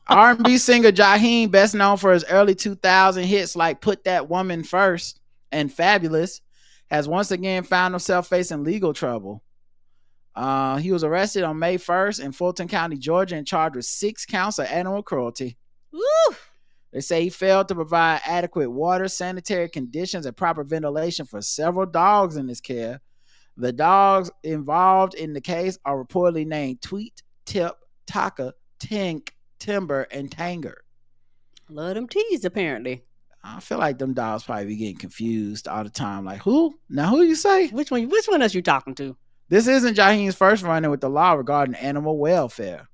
R&B singer Jaheim, best known for his early 2000 hits like Put That Woman First and Fabulous, has once again found himself facing legal trouble. He was arrested on May 1st in Fulton County, Georgia, and charged with 6 counts of animal cruelty. Woo! They say he failed to provide adequate water, sanitary conditions, and proper ventilation for several dogs in his care. The dogs involved in the case are reportedly named Tweet, Tip, Taka, Tink, Timber, and Tanger. Love them teased, apparently. I feel like them dogs probably be getting confused all the time. Like, who? Now, who you say? Which one else you talking to? This isn't Jaheim's first run-in with the law regarding animal welfare.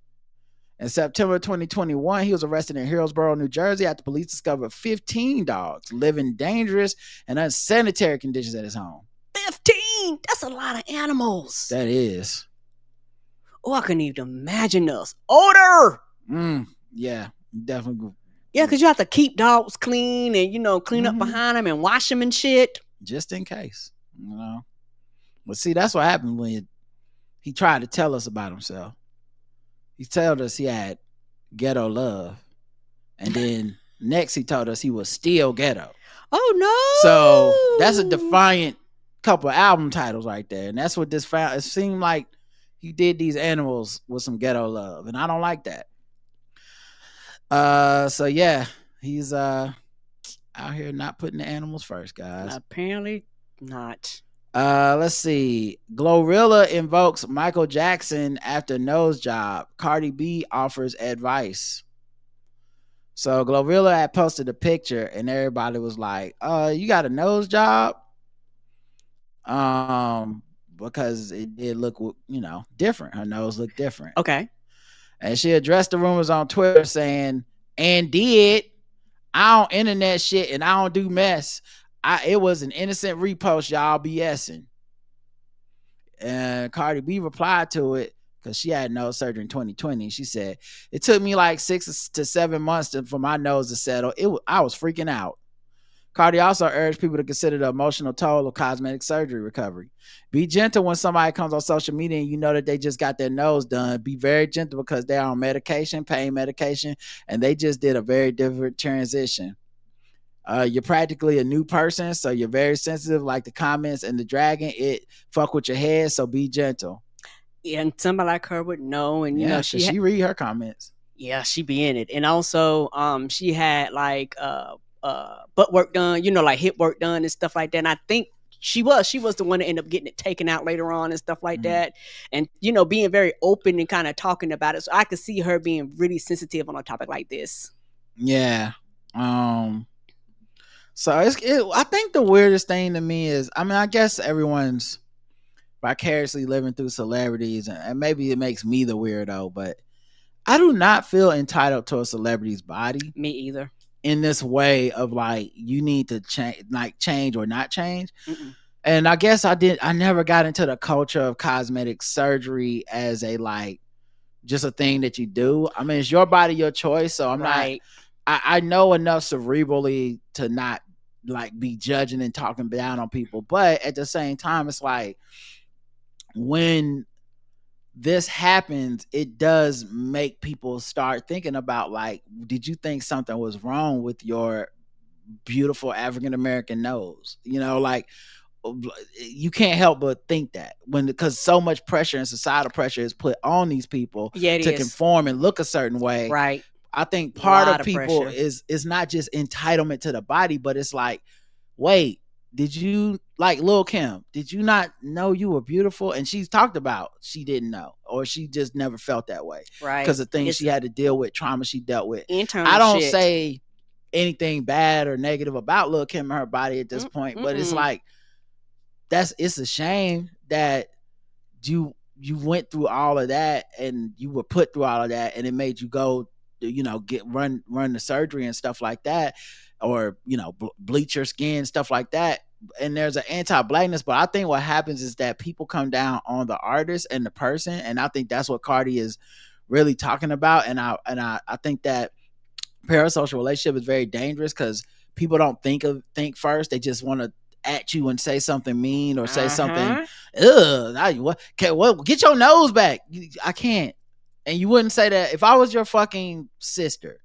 In September 2021, he was arrested in Hillsborough, New Jersey after police discovered 15 dogs living dangerous and unsanitary conditions at his home. 15? That's a lot of animals. That is. Oh, I couldn't even imagine us. Odor! Yeah, definitely. Yeah, because you have to keep dogs clean and, clean up behind them and wash them and shit. Just in case, But see, that's what happened when he tried to tell us about himself. He told us he had ghetto love. And then next he told us he was still ghetto. Oh, no. So that's a defiant couple of album titles right there. And that's what this found. It seemed like he did these animals with some ghetto love. And I don't like that. So yeah, he's out here not putting the animals first, guys. Apparently not. Let's see. GloRilla invokes Michael Jackson after nose job. Cardi B offers advice. So GloRilla had posted a picture and everybody was like, you got a nose job? Because it did look, different. Her nose looked different. Okay. And she addressed the rumors on Twitter saying, I don't internet shit and I don't do mess. It was an innocent repost, y'all BSing. And Cardi B replied to it because she had nose surgery in 2020. She said, it took me like 6 to 7 months for my nose to settle. I was freaking out. Cardi also urged people to consider the emotional toll of cosmetic surgery recovery. Be gentle when somebody comes on social media and you know that they just got their nose done. Be very gentle because they're on medication, pain medication, and they just did a very different transition. You're practically a new person, so you're very sensitive, like the comments and the dragon. It fuck with your head, so be gentle. Yeah, and somebody like her would know, and she read her comments. Yeah, she be in it, and also she had like butt work done, like hip work done and stuff like that. And I think she was the one that ended up getting it taken out later on and stuff like that. And being very open and kind of talking about it. So I could see her being really sensitive on a topic like this. Yeah. So I think the weirdest thing to me is, I guess everyone's vicariously living through celebrities, and maybe it makes me the weirdo, but I do not feel entitled to a celebrity's body. Me either. In this way of like, you need to change or not change. And I guess I never got into the culture of cosmetic surgery as just a thing that you do. It's your body, your choice. So I'm not, I know enough cerebrally to not be judging and talking down on people. But at the same time, it's like, when this happens, it does make people start thinking about did you think something was wrong with your beautiful African American nose? You can't help but think that because so much pressure and societal pressure is put on these people to conform and look a certain way. Right. I think part of people is not just entitlement to the body, but it's like, wait, did you Lil' Kim? Did you not know you were beautiful? And she's talked about she didn't know, or she just never felt that way, right? Because of things she had to deal with, trauma she dealt with. I don't say anything bad or negative about Lil' Kim and her body at this point, but it's like it's a shame that you went through all of that and you were put through all of that, and it made you go, run the surgery and stuff like that, or bleach your skin, stuff like that. And there's an anti-blackness, but I think what happens is that people come down on the artist and the person, and I think that's what Cardi is really talking about. And I think that parasocial relationship is very dangerous because people don't think first; they just want to at you and say something mean or say something, what, get your nose back. I can't. And you wouldn't say that if I was your fucking sister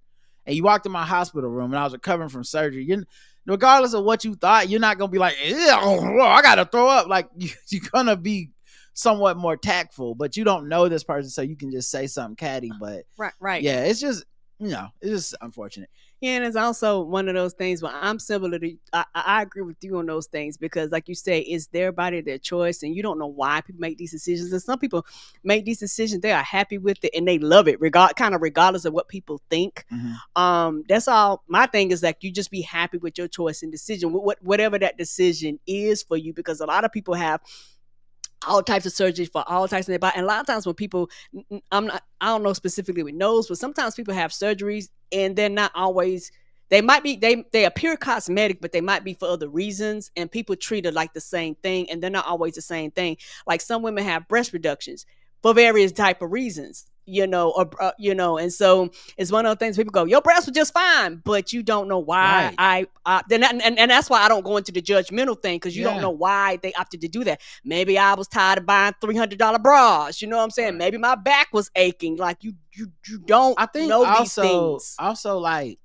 and you walked in my hospital room and I was recovering from surgery, regardless of what you thought, you're not gonna be like, I gotta throw up. Like you're gonna be somewhat more tactful, but you don't know this person, so you can just say something catty. But right. Yeah, it's just, it's just unfortunate. Yeah, and it's also one of those things where I'm similar to I agree with you on those things, because like you say, it's their body, their choice, and you don't know why people make these decisions. And some people make these decisions, they are happy with it and they love it, regardless of what people think. That's all. My thing is like, you just be happy with your choice and decision, whatever that decision is for you, because a lot of people have all types of surgery for all types of their body. And a lot of times when people, I don't know specifically with nose, but sometimes people have surgeries and they're not always, they might be, they appear cosmetic, but they might be for other reasons. And people treat it like the same thing, and they're not always the same thing. Like some women have breast reductions for various type of reasons, and so it's one of the things people go, your breasts were just fine, but you don't know why. Right. And that's why I don't go into the judgmental thing, because you don't know why they opted to do that. Maybe I was tired of buying $300 bras. You know what I'm saying? Right. Maybe my back was aching. Like you don't. I think know these things. Also, like,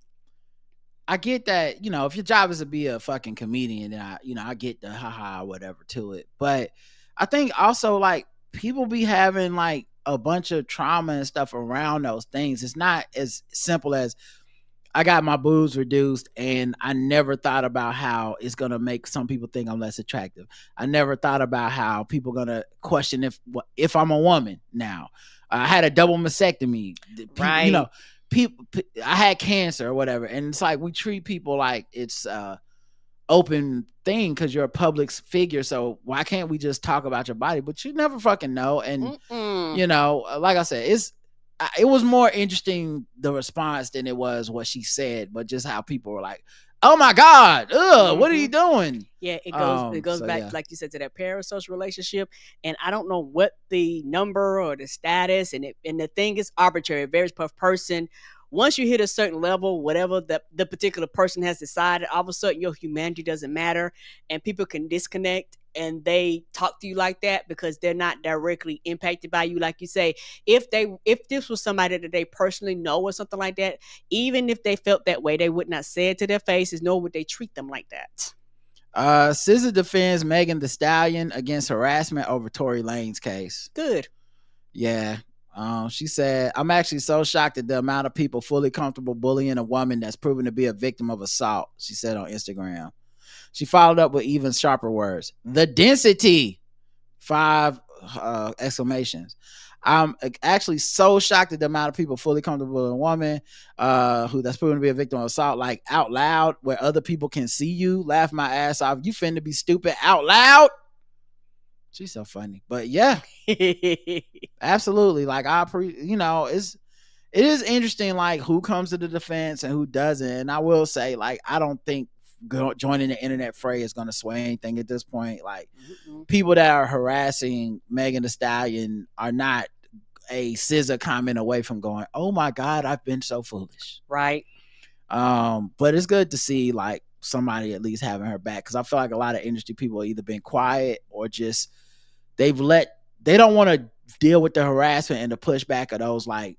I get that, if your job is to be a fucking comedian, then I get the haha whatever to it. But I think also, like, people be having like a bunch of trauma and stuff around those things. It's not as simple as I got my boobs reduced and I never thought about how it's going to make some people think I'm less attractive. I never thought about how people going to question if I'm a woman now. I had a double mastectomy. Right. People, I had cancer or whatever. And it's like, we treat people like it's open thing because you're a public figure, so why can't we just talk about your body? But you never fucking know. And like I said, it was more interesting, the response, than it was what she said, but just how people were like, oh my god, what are you doing? Yeah, it goes back, like you said, to that parasocial relationship. And I don't know what the number or the status, and the thing is arbitrary, it varies per person. Once you hit a certain level, whatever the particular person has decided, all of a sudden your humanity doesn't matter, and people can disconnect and they talk to you like that because they're not directly impacted by you. Like you say, if this was somebody that they personally know or something like that, even if they felt that way, they would not say it to their faces, nor would they treat them like that. SZA defends Megan Thee Stallion against harassment over Tory Lanez case. Good. Yeah. She said, I'm actually so shocked at the amount of people fully comfortable bullying a woman that's proven to be a victim of assault, she said on Instagram. She followed up with even sharper words. The density! 5 exclamations. I'm actually so shocked at the amount of people fully comfortable with a woman who that's proven to be a victim of assault, like out loud, where other people can see you, laugh my ass off. You finna be stupid out loud? She's so funny. But yeah, absolutely. Like it is interesting, like who comes to the defense and who doesn't. And I will say, like, I don't think joining the internet fray is going to sway anything at this point. Like people that are harassing Megan Thee Stallion are not a SZA comment away from going, oh my God, I've been so foolish. Right. But it's good to see like somebody at least having her back, because I feel like a lot of industry people have either been quiet or just they don't want to deal with the harassment and the pushback of those like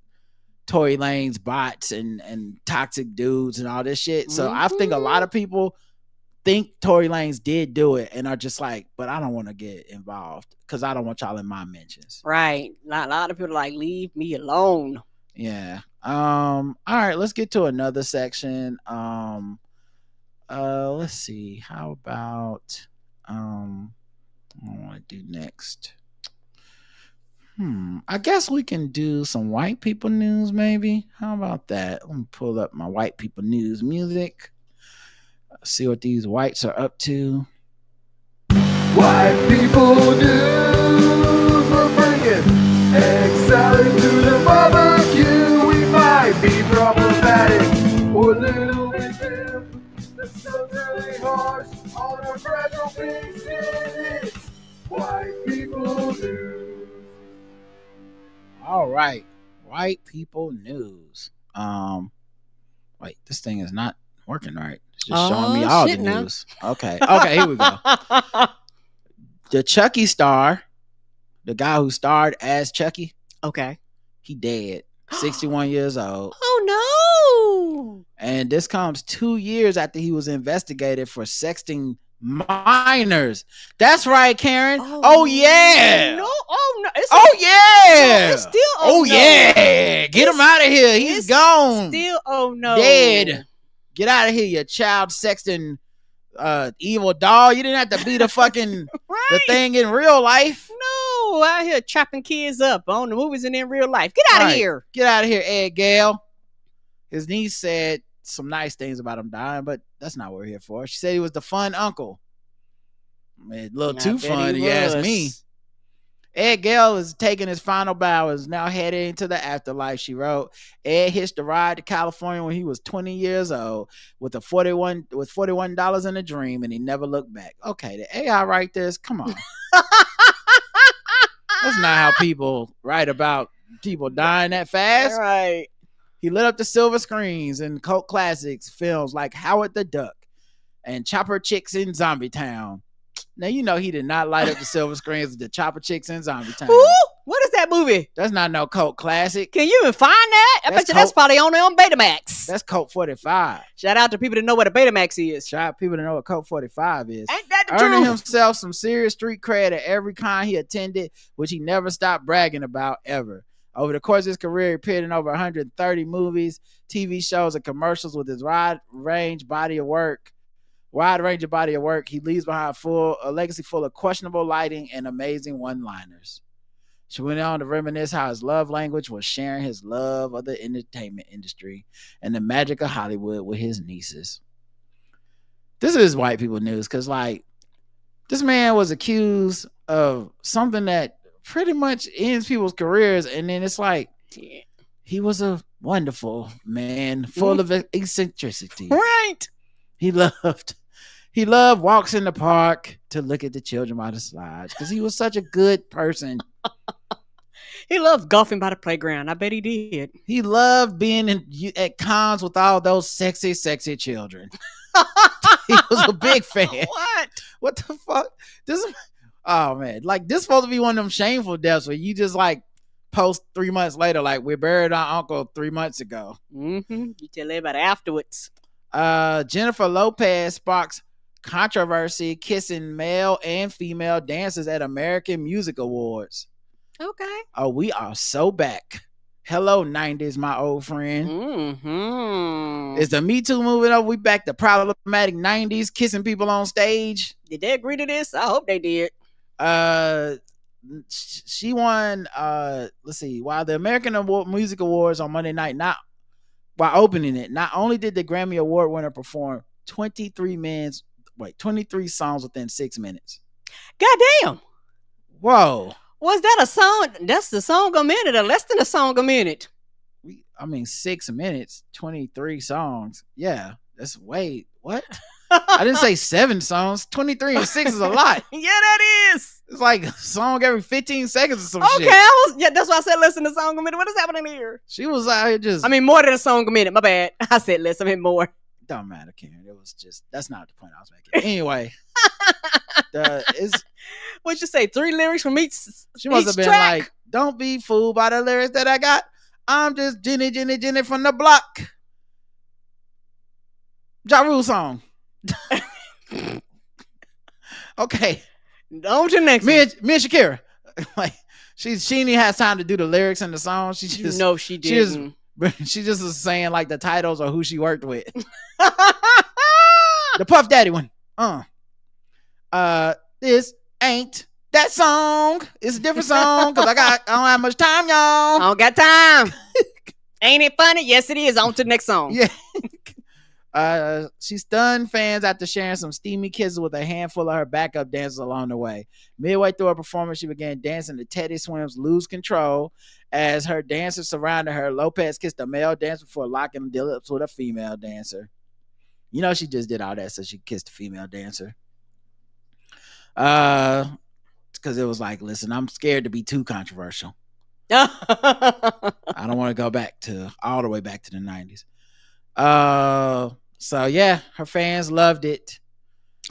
Tory Lanez bots and toxic dudes and all this shit. So I think a lot of people think Tory Lanez did do it and are just like, but I don't want to get involved because I don't want y'all in my mentions. Right. A lot of people are like, leave me alone. Yeah. All right, let's get to another section. Let's see. How about what I want to do next? I guess we can do some white people news, maybe. How about that? Let me pull up my white people news music. See what these whites are up to. White people news, we're bringing egg salad to the barbecue. We might be problematic or a little bit dim. That's so really harsh on our fragile pieces. White people news. All right, white people news. Wait, this thing is not working right. Just showing me all the news. Okay, here we go. The Chucky star, the guy who starred as Chucky. Okay. He dead. 61 years old. Oh no. And this comes 2 years after he was investigated for sexting minors. That's right, Karen. Oh yeah. No. Oh no. Yeah. No, it's still yeah. Get him out of here. He's gone. Still no. Dead. Get out of here, you child sexting evil doll. You didn't have to be the fucking the thing in real life. No, out here chopping kids up on the movies and in real life. Get out of here. Get out of here, Ed Gale. His niece said some nice things about him dying, but that's not what we're here for. She said he was the fun uncle. A little too fun, you ask me. Ed Gale is taking his final bow, is now headed into the afterlife, she wrote. Ed hitched a ride to California when he was 20 years old with $41 in a dream, and he never looked back. Okay, the AI write this? Come on. That's not how people write about people dying that fast. Right. He lit up the silver screens in cult classics films like Howard the Duck and Chopper Chicks in Zombie Town. Now, you know he did not light up the silver screens with the Chopper Chicks in Zombie Town. Ooh, what is that movie? That's not no cult classic. Can you even find that? I bet you that's probably only on Betamax. That's Cult 45. Shout out to people that know what a Betamax is. Shout out to people that know what Cult 45 is. Ain't that the Earning truth? himself some serious street cred at every con he attended, which he never stopped bragging about ever. Over the course of his career, he appeared in over 130 movies, TV shows, and commercials with his wide range body of work. He leaves behind a legacy full of questionable lighting and amazing one-liners. She went on to reminisce how his love language was sharing his love of the entertainment industry and the magic of Hollywood with his nieces. This is white people news because, like, this man was accused of something that pretty much ends people's careers, and then it's like, he was a wonderful man full of eccentricity. Right. He loved walks in the park to look at the children by the slides because he was such a good person. He loved golfing by the playground. I bet he did. He loved being at cons with all those sexy, sexy children. He was a big fan. What the fuck? Oh man, like this supposed to be one of them shameful deaths where you just like post 3 months later, like, we buried our uncle 3 months ago. Mm-hmm. You tell everybody afterwards. Jennifer Lopez sparks controversy kissing male and female dancers at American Music Awards. Okay. Oh, we are so back. Hello, 90s, my old friend. Mm-hmm. Is the Me Too moving over? We back to problematic 90s kissing people on stage. Did they agree to this? I hope they did. She won, let's see, while the American Music Awards on Monday night, while opening it, not only did the Grammy Award winner perform 23 songs within 6 minutes. Goddamn. Whoa. Was that a song? That's the song a minute or less than a song a minute? 6 minutes, 23 songs. Yeah, that's what? I didn't say 7 songs. 23 and 6 is a lot. Yeah, that is. It's like a song every 15 seconds or some shit. Okay, that's why I said less than a song a minute. What is happening here? She was out here just... more than a song a minute. My bad. I said less. More. Don't matter, Karen. It was just... That's not the point I was making. Anyway. What'd you say? 3 lyrics from each She must have been track? like, don't be fooled by the lyrics that I got. I'm just Jenny from the block. Ja Rule song. Okay. On to the next me and Shakira. Like she didn't have time to do the lyrics and the song. She just No, she didn't. She just was saying like the titles or who she worked with. The Puff Daddy one. This ain't that song. It's a different song because I don't have much time, y'all. I don't got time. Ain't it funny? Yes, it is. On to the next song. Yeah. She stunned fans after sharing some steamy kisses with a handful of her backup dancers along the way. Midway through her performance, she began dancing to Teddy Swims' Lose Control. As her dancers surrounded her, Lopez kissed a male dancer before locking the lips with a female dancer. You know she just did all that so she kissed a female dancer. Because it was like, listen, I'm scared to be too controversial. I don't want to go all the way back to the 90s. So yeah, her fans loved it.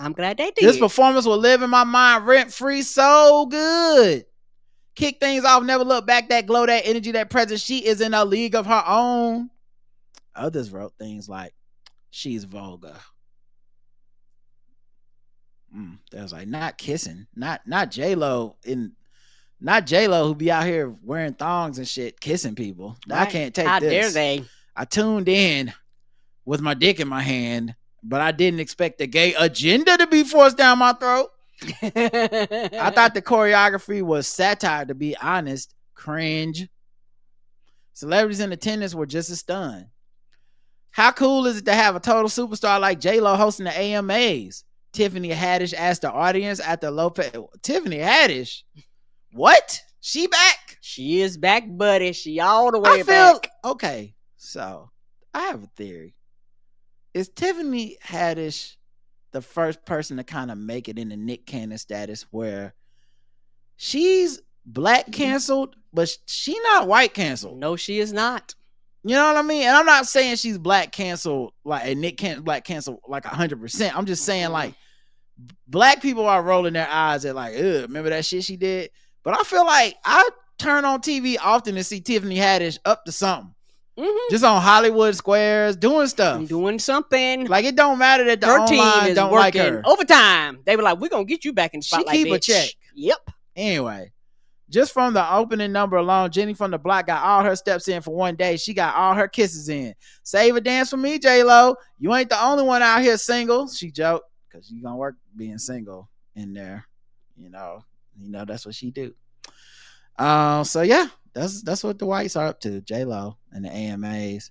I'm glad they did. This performance will live in my mind rent free. So good. Kick things off, never look back. That glow, that energy, that presence. She is in a league of her own. Others wrote things like, she's vulgar. That was like, not kissing, not J-Lo who be out here wearing thongs and shit, kissing people. Right. I can't take How this. How dare they? I tuned in with my dick in my hand, but I didn't expect the gay agenda to be forced down my throat. I thought the choreography was satire, to be honest. Cringe. Celebrities in attendance were just as stunned. How cool is it to have a total superstar like J-Lo hosting the AMAs? Tiffany Haddish asked the audience after Lopez. Tiffany Haddish? What? She back? She is back, buddy. She all the way back. Okay, so I have a theory. Is Tiffany Haddish the first person to kind of make it in the Nick Cannon status where she's black canceled, but she not white canceled? No, she is not. You know what I mean? And I'm not saying she's black canceled like a Nick Cannon black canceled like 100%. I'm just saying like black people are rolling their eyes at like, ugh, remember that shit she did? But I feel like I turn on TV often to see Tiffany Haddish up to something. Just on Hollywood Squares doing stuff. Doing something. Like it don't matter that the her online team is don't working like her. overtime. They were like, we're going to get you back in the spotlight, She keep bitch. a check. Yep. Anyway, just from the opening number alone, Jenny from the Block got all her steps in for one day. She got all her kisses in. Save a dance for me, J-Lo. You ain't the only one out here single. She joked because you gonna work being single in there. You know that's what she do. So yeah, that's what the whites are up to. J-Lo and the AMAs.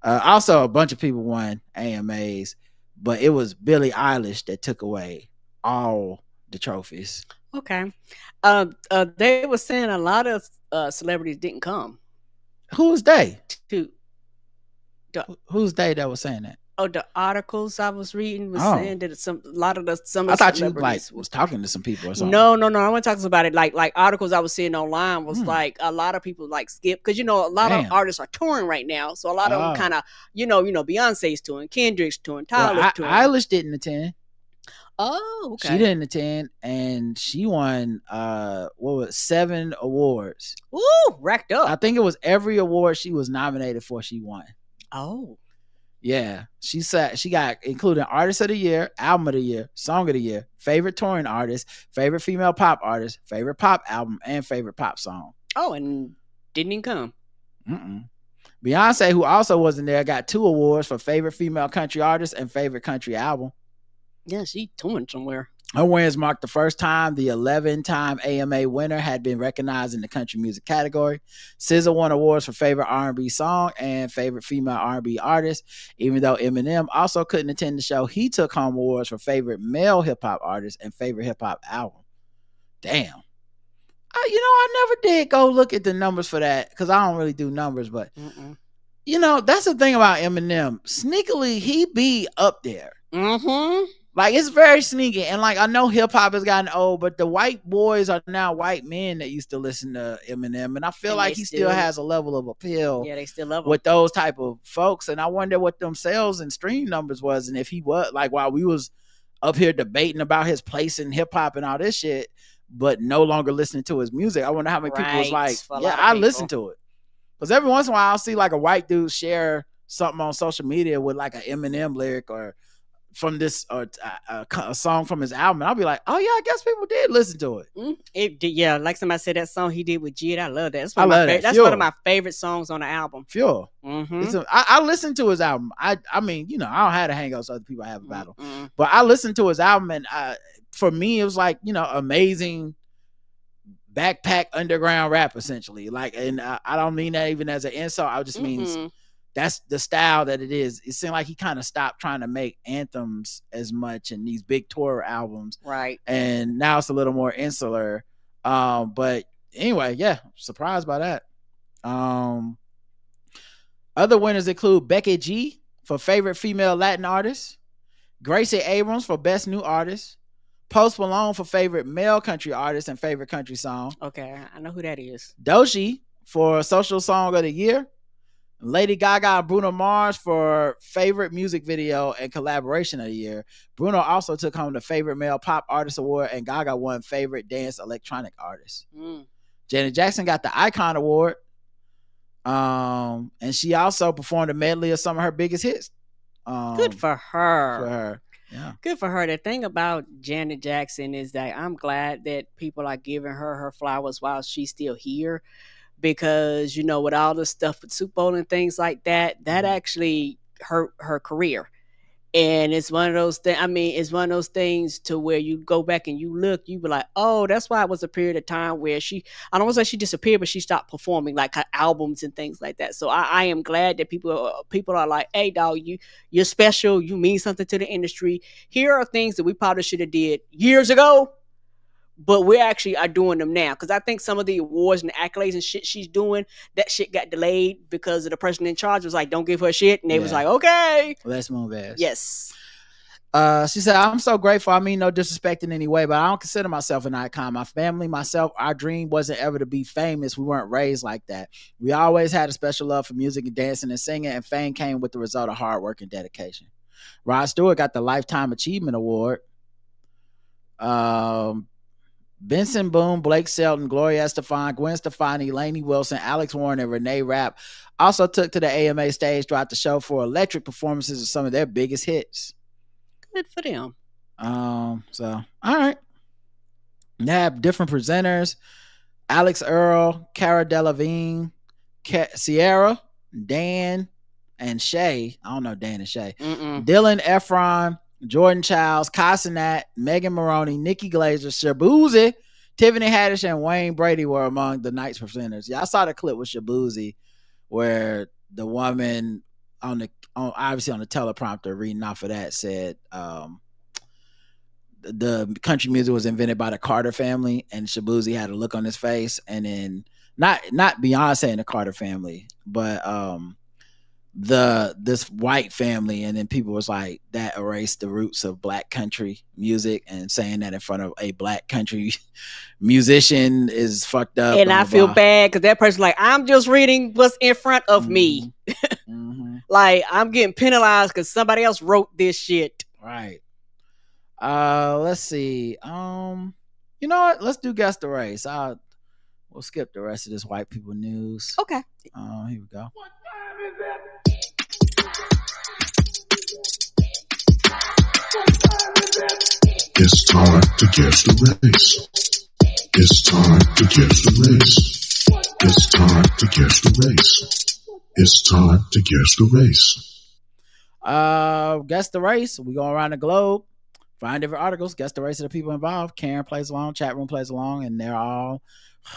Also, a bunch of people won AMAs, but it was Billie Eilish that took away all the trophies. Okay. They were saying a lot of celebrities didn't come. Who's they? Who's they that was saying that? Oh, the articles I was reading was saying that I thought you was talking to some people or something. No. I want to talk about it. Like articles I was seeing online was like a lot of people like skip because a lot of artists are touring right now, so a lot of them kind of Beyonce's touring, Kendrick's touring, Tyler's touring. Eilish didn't attend. Oh, okay. She didn't attend, and she won 7 awards. Ooh, racked up. I think it was every award she was nominated for, she won. Oh. Yeah, she got included Artist of the Year, Album of the Year, Song of the Year, Favorite Touring Artist, Favorite Female Pop Artist, Favorite Pop Album, and Favorite Pop Song. Oh, and didn't even come. Beyonce, who also wasn't there, got 2 awards for Favorite Female Country Artist and Favorite Country Album. Yeah, she touring somewhere. Her wins marked the first time the 11-time AMA winner had been recognized in the country music category. SZA won awards for Favorite R&B Song and Favorite Female R&B Artist. Even though Eminem also couldn't attend the show, he took home awards for Favorite Male Hip-Hop Artist and Favorite Hip-Hop Album. Damn. I never did go look at the numbers for that because I don't really do numbers, but that's the thing about Eminem. Sneakily, he be up there. Like, it's very sneaky. And, like, I know hip-hop has gotten old, but the white boys are now white men that used to listen to Eminem. And I feel like he still has a level of appeal. Yeah, they still love him. With those type of folks. And I wonder what them sales and stream numbers was. And if he was, like, while we was up here debating about his place in hip-hop and all this shit, but no longer listening to his music, I wonder how many people was like, yeah, I listen to it. Because every once in a while, I'll see, like, a white dude share something on social media with, like, an Eminem lyric or from this a song from his album, and I'll be like, oh yeah, I guess people did listen to it. Yeah, like somebody said that song he did with Jid. I love that. That's one of my favorite songs on the album. Fuel. I listened to his album. I mean, I don't have the hang-ups other people have about him, but I listened to his album, and for me, it was like amazing backpack underground rap essentially. Like, and I don't mean that even as an insult. I just mean that's the style that it is. It seemed like he kind of stopped trying to make anthems as much in these big tour albums. Right. And now it's a little more insular. But anyway, yeah, surprised by that. Other winners include Becky G for Favorite Female Latin Artist, Gracie Abrams for Best New Artist, Post Malone for Favorite Male Country Artist and Favorite Country Song. Okay, I know who that is. Doechii for Social Song of the Year, Lady Gaga and Bruno Mars for favorite music video and collaboration of the year. Bruno also took home the favorite male pop artist award, and Gaga won favorite dance electronic artist. Janet Jackson got the Icon Award. And she also performed a medley of some of her biggest hits. Good for her. Yeah. Good for her. The thing about Janet Jackson is that I'm glad that people are giving her flowers while she's still here, because, you know, with all the stuff with Super Bowl and things like that, that actually hurt her career. And it's one of those things. I mean, it's one of those things to where you go back and you look, you be like, oh, that's why it was a period of time where I don't want to say she disappeared, but she stopped performing like her albums and things like that. So I am glad that people are like, hey, dog, you're special. You mean something to the industry. Here are things that we probably should have did years ago, but we actually are doing them now. Because I think some of the awards and accolades and shit she's doing, that shit got delayed because of the person in charge was like, don't give her shit. And they was like, okay. Let's move ass. Yes. She said, I'm so grateful. I mean, no disrespect in any way, but I don't consider myself an icon. My family, myself, our dream wasn't ever to be famous. We weren't raised like that. We always had a special love for music and dancing and singing, and fame came with the result of hard work and dedication. Rod Stewart got the Lifetime Achievement Award. Benson Boone, Blake Shelton, Gloria Estefan, Gwen Stefani, Lainey Wilson, Alex Warren, and Renee Rapp also took to the AMA stage throughout the show for electric performances of some of their biggest hits. Good for them. So, all right. They have different presenters: Alex Earl, Cara Delevingne, Sierra, Dan, and Shay. I don't know Dan and Shay. Dylan Efron, Jordan Childs, Kai Cenat, Megan Maroney, Nikki Glazer, Shabuzi, Tiffany Haddish, and Wayne Brady were among the night's presenters. Yeah, I saw the clip with Shabuzi where the woman obviously on the teleprompter reading off of that said the country music was invented by the Carter family, and Shabuzi had a look on his face, and then not Beyonce and the Carter family, but this white family, and then people was like, that erased the roots of black country music, and saying that in front of a black country musician is fucked up. And I feel bad because that person like, I'm just reading what's in front of me. Like, I'm getting penalized because somebody else wrote this shit. Right. Let's see. You know what? Let's do Guess the Race. We'll skip the rest of this white people news. Okay. Here we go. What time is it? It's time to guess the race. It's time to guess the race. It's time to guess the race. It's time to guess the race. Guess the race. We go around the globe, find different articles, guess the race of the people involved. Karen plays along, chat room plays along, and they're all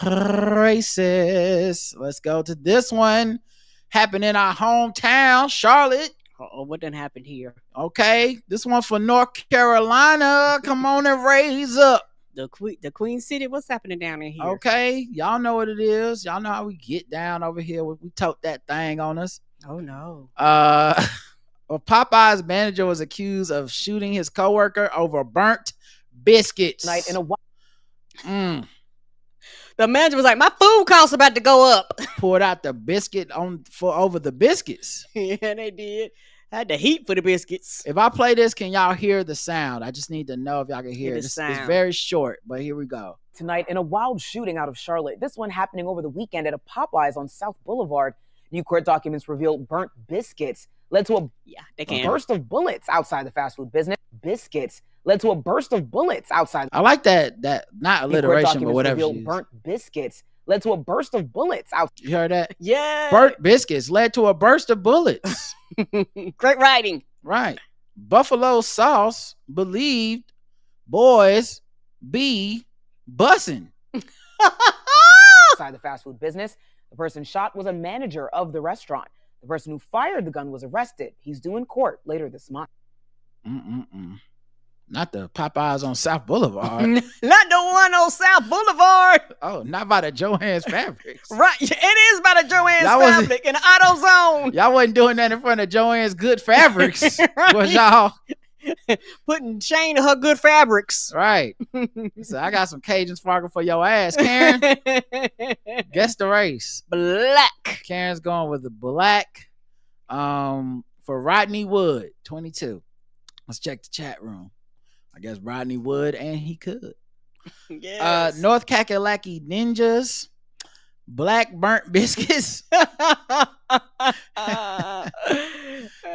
racist. Let's go to this one. Happened in our hometown, Charlotte. What done happened here? Okay, this one for North Carolina. Come on and raise up. The Queen City. What's happening down in here? Okay, y'all know what it is. Y'all know how we get down over here. We tote that thing on us. Oh no. Popeyes manager was accused of shooting his coworker over burnt biscuits. Night in a The manager was like, my food cost about to go up. Poured out the biscuit over the biscuits. Yeah, they did. Had the heat for the biscuits. If I play this, can y'all hear the sound? I just need to know if y'all can hear it. It's very short, but here we go. Tonight in a wild shooting out of Charlotte. This one happening over the weekend at a Popeyes on South Boulevard. New court documents reveal burnt biscuits led to a burst of bullets outside the fast food business. Biscuits led to a burst of bullets outside. I like that not alliteration, but whatever. Burnt biscuits led to a burst of bullets out. You heard that? Yeah. Burnt biscuits led to a burst of bullets. Great writing. Right. Buffalo sauce believed boys be bussing. Outside the fast food business. The person shot was a manager of the restaurant. The person who fired the gun was arrested. He's due in court later this month. Not the Popeyes on South Boulevard. Not the one on South Boulevard. Oh, not by the Joann's Fabrics. Right. It is by the Joann's Fabric in the Auto Zone. Y'all wasn't doing that in front of Joann's Good Fabrics. Right. Was y'all? Putting shame to her good fabrics. Right. So I got some Cajun sparkle for your ass, Karen. Guess the race. Black. Karen's going with the black. For Rodney Wood, 22. Let's check the chat room. I guess Rodney Wood, and he could. Yes. North Kakalaki Ninjas. Black burnt biscuits.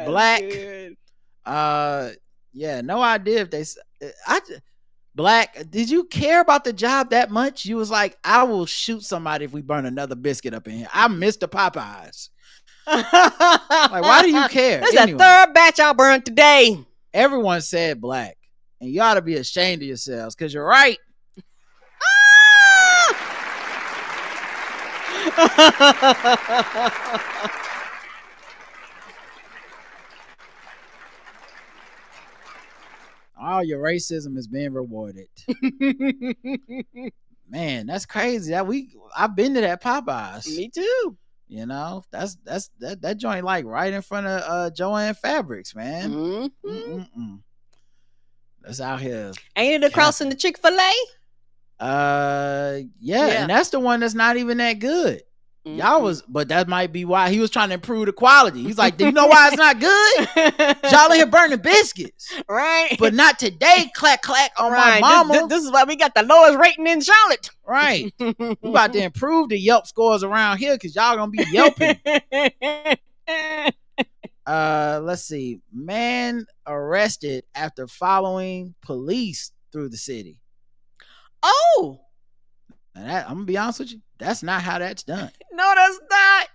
Black. Yeah, no idea if they. Black. Did you care about the job that much? You was like, I will shoot somebody if we burn another biscuit up in here. I missed the Popeyes. Like, why do you care? This is the third batch I burned today. Everyone said black, and you ought to be ashamed of yourselves because you're right. All your racism is being rewarded. Man, that's crazy. I've been to that Popeyes. Me too. You know, that joint like right in front of Joanne Fabrics, man. Mm-hmm. That's out here. Ain't it across in the Chick-fil-A? Yeah, and that's the one that's not even that good. Mm-hmm. Y'all was, but that might be why he was trying to improve the quality. He's like, do you know why it's not good? Y'all in here burning biscuits, right? But not today. Clack clack on my mama. This is why we got the lowest rating in Charlotte, right? We about to improve the Yelp scores around here because y'all gonna be yelping. Let's see. Man arrested after following police through the city. Oh, and that, I'm gonna be honest with you. That's not how that's done. No, that's not.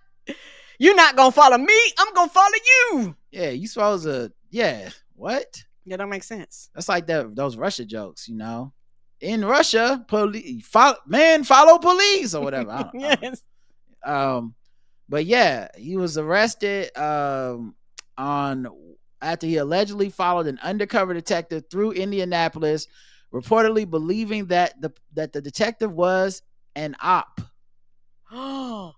You're not gonna follow me. I'm gonna follow you. Yeah, you supposed to. Yeah, what? Yeah, that makes sense. That's like those Russia jokes, you know. In Russia, follow police or whatever. I yes. But yeah, he was arrested after he allegedly followed an undercover detective through Indianapolis, reportedly believing that the detective was an op. You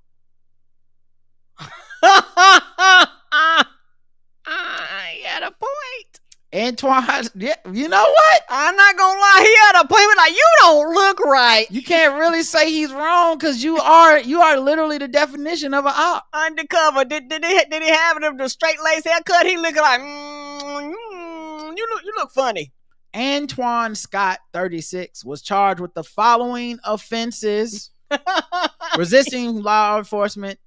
had a point. Antoine, yeah, you know what? I'm not gonna lie, he had a point, but like, you don't look right. You can't really say he's wrong because you are literally the definition of an op. Undercover. Did he have the straight lace haircut? He looking like you look funny. Antoine Scott, 36, was charged with the following offenses: resisting law enforcement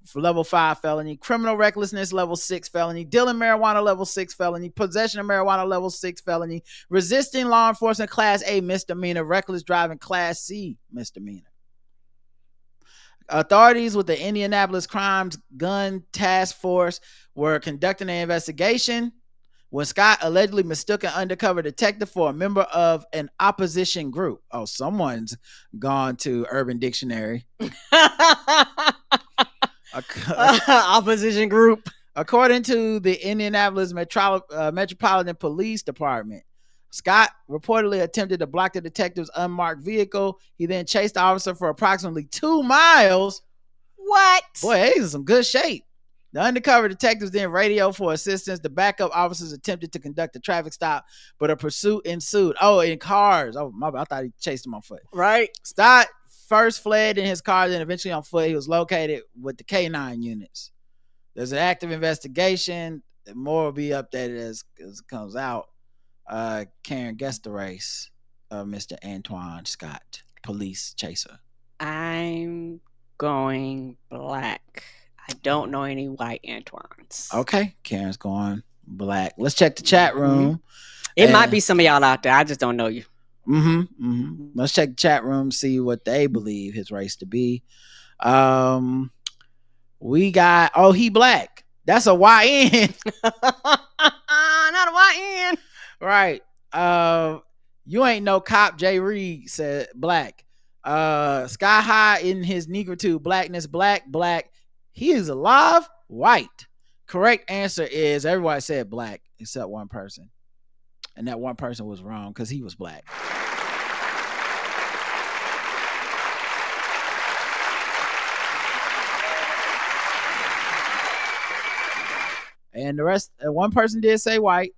for level 5 felony, criminal recklessness level 6 felony, dealing marijuana level 6 felony, possession of marijuana level 6 felony, resisting law enforcement class A misdemeanor, reckless driving class C misdemeanor. Authorities with the Indianapolis Crimes Gun Task Force were conducting an investigation when Scott allegedly mistook an undercover detective for a member of an opposition group. Oh, someone's gone to Urban Dictionary. Opposition group. According to the Indianapolis Metropolitan Police Department, Scott reportedly attempted to block the detective's unmarked vehicle. He then chased the officer for approximately 2 miles. What? Boy, he's in some good shape. The undercover detectives then radioed for assistance. The backup officers attempted to conduct a traffic stop, but a pursuit ensued. Oh, in cars. Oh, my bad. I thought he chased him on foot. Right. Scott first fled in his car, then eventually on foot. He was located with the K9 units. There's an active investigation. More will be updated as it comes out. Karen, guess the race of Mr. Antoine Scott, police chaser. I'm going black. I don't know any white Antoines. Okay, Karen's going black. Let's check the chat room. It might be some of y'all out there. I just don't know you. Let's check the chat room, see what they believe his race to be. We got, he black. That's a YN. Not a YN. Right. You ain't no cop. Jay Reed said black. Sky high in his negritude, blackness, black. He is alive, white. Correct answer is everybody said black except one person. And that one person was wrong because he was black. And the rest, one person did say white.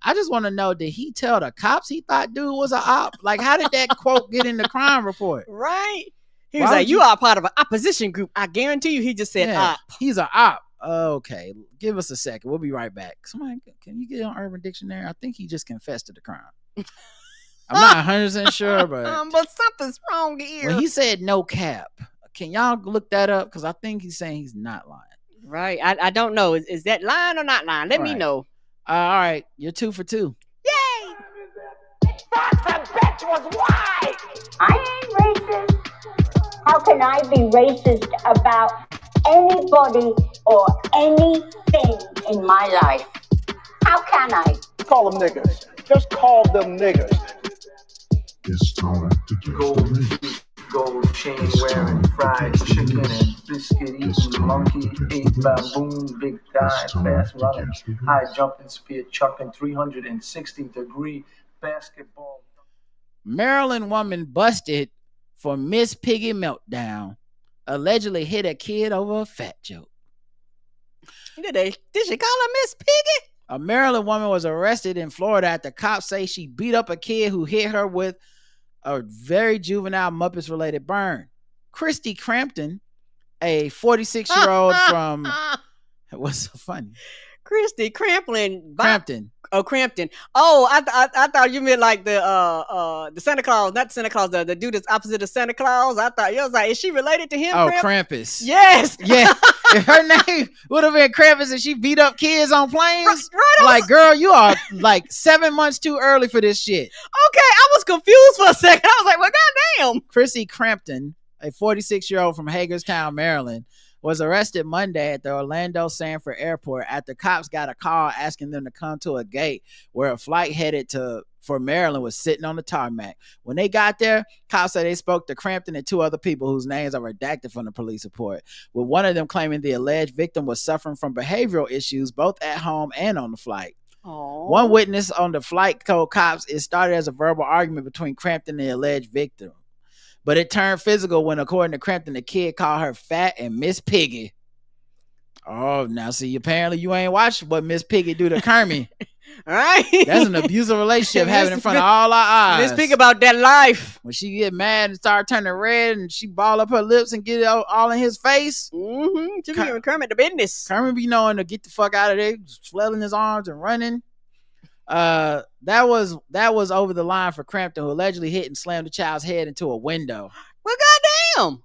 I just want to know, did he tell the cops he thought dude was an op? Like, how did that quote get in the crime report? Right. He was like, you are part of an opposition group. I guarantee you he just said op. He's an op. Okay. Give us a second. We'll be right back. Somebody, can you get on Urban Dictionary? I think he just confessed to the crime. I'm not 100% sure, but something's wrong here. When he said no cap, can y'all look that up? Because I think he's saying he's not lying. Right. I don't know. Is that lying or not lying? Let me know. All right. You're 2 for 2. Yay! That the bitch was white! I ain't racist. How can I be racist about anybody or anything in my life? How can I? Call them niggas. Just call them niggas. It's time to get gold chain wearing, fried chicken and biscuit eating, monkey ate baboon, big thigh, fast running, high jumping, spear chucking, 360-degree basketball. Maryland woman busted for Miss Piggy meltdown. Allegedly hit a kid over a fat joke. Did she call her Miss Piggy? A Maryland woman was arrested in Florida after cops say she beat up a kid who hit her with a very juvenile Muppets-related burn. Christy Crampton, a 46-year-old from... What's so funny? Christy Crampton. Crampton. Oh, I thought you meant like the Santa Claus, not Santa Claus, the dude that's opposite of Santa Claus. I thought you was like, is she related to him? Oh, Krampus. Yes. Yeah. If her name would have been Krampus and she beat up kids on planes, right, like, girl, you are like 7 months too early for this shit. Okay, I was confused for a second. I was like, well, goddamn. Chrissy Crampton, a 46-year-old from Hagerstown, Maryland, was arrested Monday at the Orlando Sanford Airport after cops got a call asking them to come to a gate where a flight headed for Maryland was sitting on the tarmac. When they got there, cops said they spoke to Crampton and 2 other people whose names are redacted from the police report, with one of them claiming the alleged victim was suffering from behavioral issues both at home and on the flight. Aww. One witness on the flight told cops it started as a verbal argument between Crampton and the alleged victim, but it turned physical when, according to Crampton, the kid called her fat and Miss Piggy. Oh, now see, apparently you ain't watched what Miss Piggy do to Kermit. All right. That's an abusive relationship having in front of all our eyes. Miss Piggy about that life. When she get mad and start turning red and she ball up her lips and get it all in his face. Mm-hmm. She be giving Kermit the business. Kermit be knowing to get the fuck out of there, flailing his arms and running. That was over the line for Crampton, who allegedly hit and slammed the child's head into a window. Well, goddamn.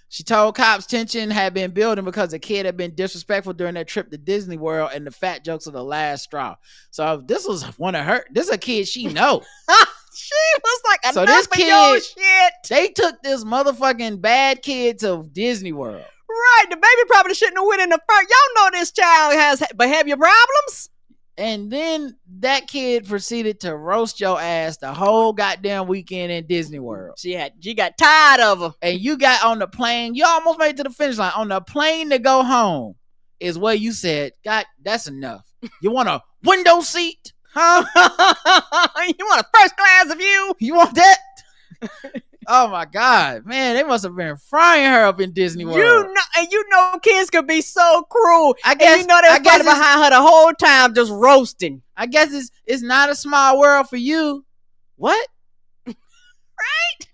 She told cops tension had been building because the kid had been disrespectful during their trip to Disney World and the fat jokes are the last straw. So this was one of her. This is a kid she know. She was like, so this kid, they took this motherfucking bad kid to Disney World. Right, the baby probably shouldn't have went in the first. Y'all know this child has behavior problems. And then that kid proceeded to roast your ass the whole goddamn weekend in Disney World. She got tired of her. And you got on the plane. You almost made it to the finish line. On the plane to go home is where you said, God, that's enough. You want a window seat? Huh? You want a first class view? You want that? Oh my God, man, they must have been frying her up in Disney World. You know kids could be so cruel. I guess, and you know they was probably behind her the whole time just roasting. I guess it's not a small world for you. What? Right?